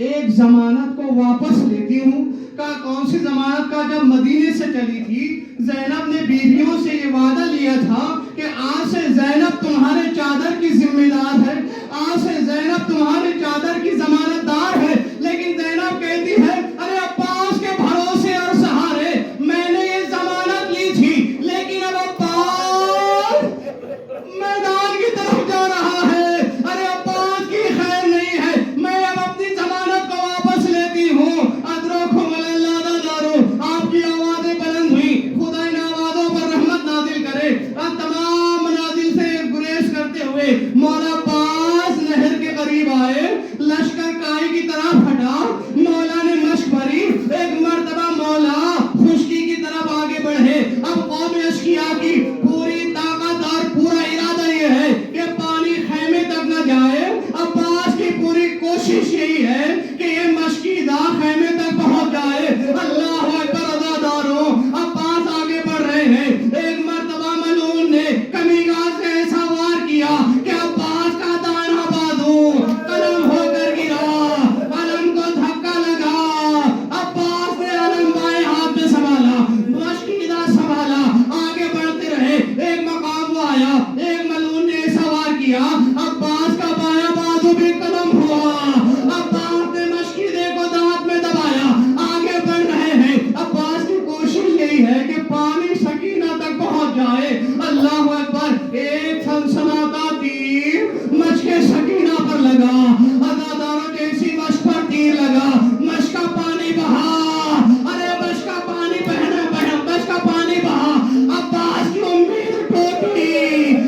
ایک ضمانت کو واپس لیتی ہوں. کہا کون سی ضمانت؟ کا جب مدینے سے چلی تھی زینب نے بیویوں سے یہ وعدہ لیا تھا کہ آج سے زینب تمہارے چادر کی ذمہ دار ہے, آج سے زینب تمہارے چادر کی ضمانت دار ہے. لیکن زینب کہتی ہے ارے عباس کے بھروسے اور سہارے میں نے یہ ضمانت لی تھی, لیکن اب عباس میدان کی طرف جا رہا ہے, ارے عباس کی خیر نہیں ہے, میں اب اپنی ضمانت کو واپس لیتی ہوں. ادرکم اللہ دارو, آپ کی آوازیں بلند ہوئی. خدا ان آوازوں پر رحمت نازل کرے. اب تمام منازل سے گریز کرتے ہوئے مولا عباس نہر کے قریب آئے, لشکر کائی کی طرف ہٹا, مولا نے مشق بھری. ایک مرتبہ مولا خشکی کی طرف آگے بڑھے. اب قوم اشقیاء کی پوری طاقت اور پورا ارادہ یہ ہے کہ پانی خیمے تک نہ جائے. عباس کی پوری کوشش یہی ہے کہ یہ مشکیدہ خیمے تک پہنچ جائے. اللہ اکبر. عزاداروں, عباس آگے بڑھ رہے ہیں. ایک مرتبہ ملعون نے کمیگاز سے ایسا وار کیا کہ عباس کا دائیں بازو قلم ہو کر گرا, قلم کو دھکا لگا. عباس نے علم بائیں ہاتھ میں سنبھالا, مشکیدہ سنبھالا, آگے بڑھتے رہے. ایک مقام وہ آیا, ایک ملعون نے ایسا وار کیا, عباس کا بائیں بازو بھی قلم ہوا. عباس نے مشکیدے کو دانت میں دبایا, آگے بڑھ رہے ہیں. عباس کی کوشش یہی ہے کہ پانی سکینہ تک پہنچ جائے. اللہ اکبر. ایک سنسناتا تیر مشق سکینہ پر لگا. عزاداروں, جیسی مشق پر تیر لگا, مشق کا پانی بہا. ارے مشق کا پانی مشق کا پانی بہا. عباس کی امید ٹوٹی.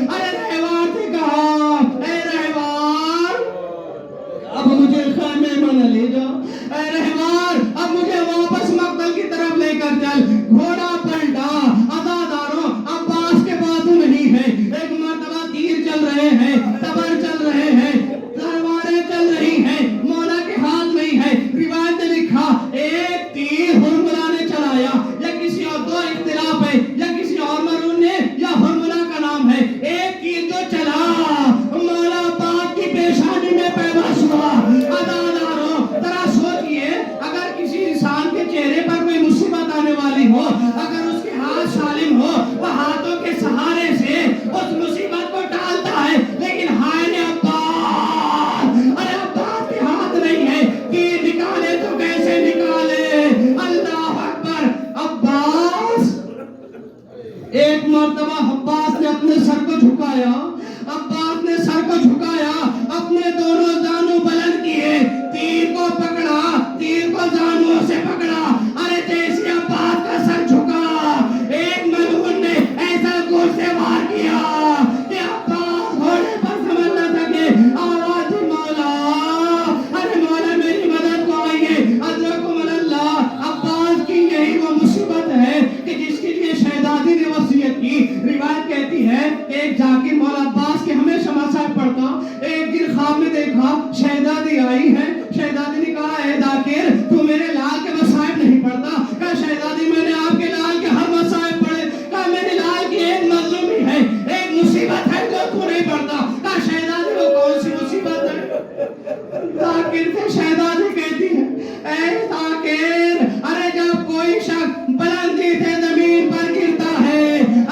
ارے رہوار نے کہا اے رہوار اب مجھے خیمے میں نہ لے جا. اے سر کو جھکایا، اپنے دونوں زانو بلند کیے، تیر کو پکڑا، تیر کو زانوں سے پکڑا، ارے جیسے عباس کا سر جھکا، ایک ملعون نے ایسا گور سے وار کیا کہ عباس گھوڑے پر سنبھل نہ سکے، آواز دی مولا، ارے مولا میری مدد کو آئیے، ادرکم اللہ۔ عباس کی یہی وہ مصیبت ہے کہ جس کے لیے شہزادی نے وصیت کی۔ روایت کہتی ہے کہ ایک ذاکر مولا عباس کے ہمیشہ مصائب پڑھتا، ایک دن خواب میں دیکھا شہزادی آئی ہے، شہزادی نے کہا اے ذاکر تو میرے لال کے مصائب نہیں پڑھتا؟ کہا شہزادی میں نے آپ کے لال کے ہر مصائب پڑھے۔ کہا میرے لال کی ایک مظلومی ہے، ایک مصیبت ہے جو تو نہیں پڑھتا۔ کہا شہزادی وہ کون سی مصیبت ہے؟ ذاکر سے شہزادی کہتی ہے اے ذاکر، ارے جب کوئی شخص بلندی سے زمین پر گرتا ہے،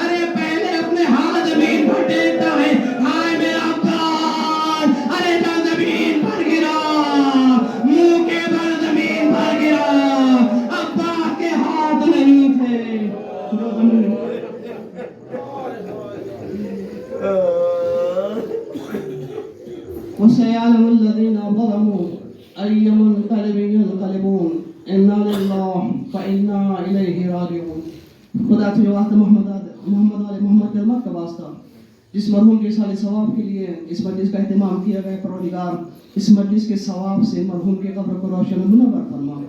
ارے پہلے اپنے ہاتھ زمین پر ٹیکتا ہے، ہائے میرا عباس، ارے جب زمین پر گرا، منہ کے بل زمین پر گرا، عباس کے ہاتھ نہیں تھے جو زمین وسيعلم الذين ظلموا أي منقلب ينقلبون إنا لله وإنا إليه راجعون۔ خدا تجھے واسطہ محمد علی محمد کلمت کا واسطہ جس مرحوم کے سال ثواب کے لیے اس مجلس کا اہتمام کیا گیا، پروردگار اس مجلس کے ثواب سے مرحوم کے قبر کو روشن و منور فرما،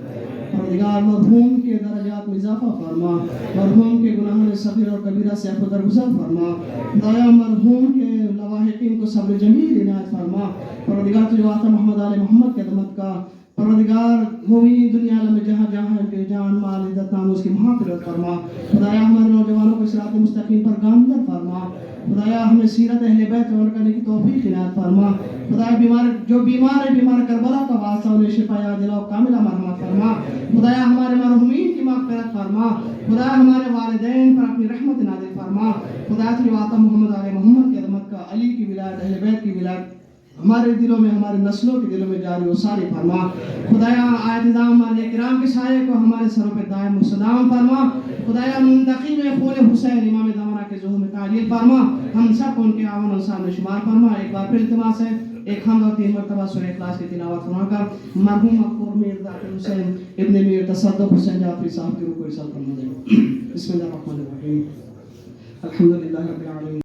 پروردگار مرحوم کے درجات میں اضافہ فرما، مرحوم کے گناہوں صغیر اور کبیرہ سے عفو درگزر فرما، خدایا مرحوم کے لواحقین کو صبر جمیل عنایت فرما، پروردگار تجھے واسطہ محمد علی محمد کی خدمت کا، پروردگار مومنین دنیا عالم میں جہاں جہاں کے جان مال عزت نام اس کی محافظت فرما، خدایا ہمارے نوجوانوں کو صراط مستقیم پر گامزن فرما، خدایا ہمیں سیرت اہل بیت عمل کرنے کی توفیق عنایت فرما، خدایا جو بیمار ہے بیمار کربلا کا واسطہ انہیں شفا عاجلہ و کاملہ مرحمت فرما، خدایا ہمارے مرحومین کی مغفرت فرما، خدایا ہمارے والدین پر اپنی رحمت نازل فرما، خدایا تجھے واسطہ محمد علی محمد کی خدمت کا، علی کی ولایت، اہل بیت کی ولایت ہمارے دلوں میں، ہمارے نسلوں کے دلوں میں جاری و ساری فرما، خدایا آیت نظام علیہ کرام کے سائے کو ہمارے سروں پہ دائم مستدام فرما، خدایا منتقی میں خون حسین امام زمانہ کے ظہور میں تعلیل فرما، ہم سب کو ان کے آون انصار میں شمار فرما۔ ایک بار پھر التماس ہے ایک حمد اور 3 مرتبہ سورہ اخلاص کی تلاوت فرما کر مرحوم مقبور میر ذاکر حسین ابن میر تصدق حسین جعفری صاحب کی روح کو ارسال فرما دیں۔ بسم اللہ الرحمن الرحیم، الحمدللہ رب العالمین۔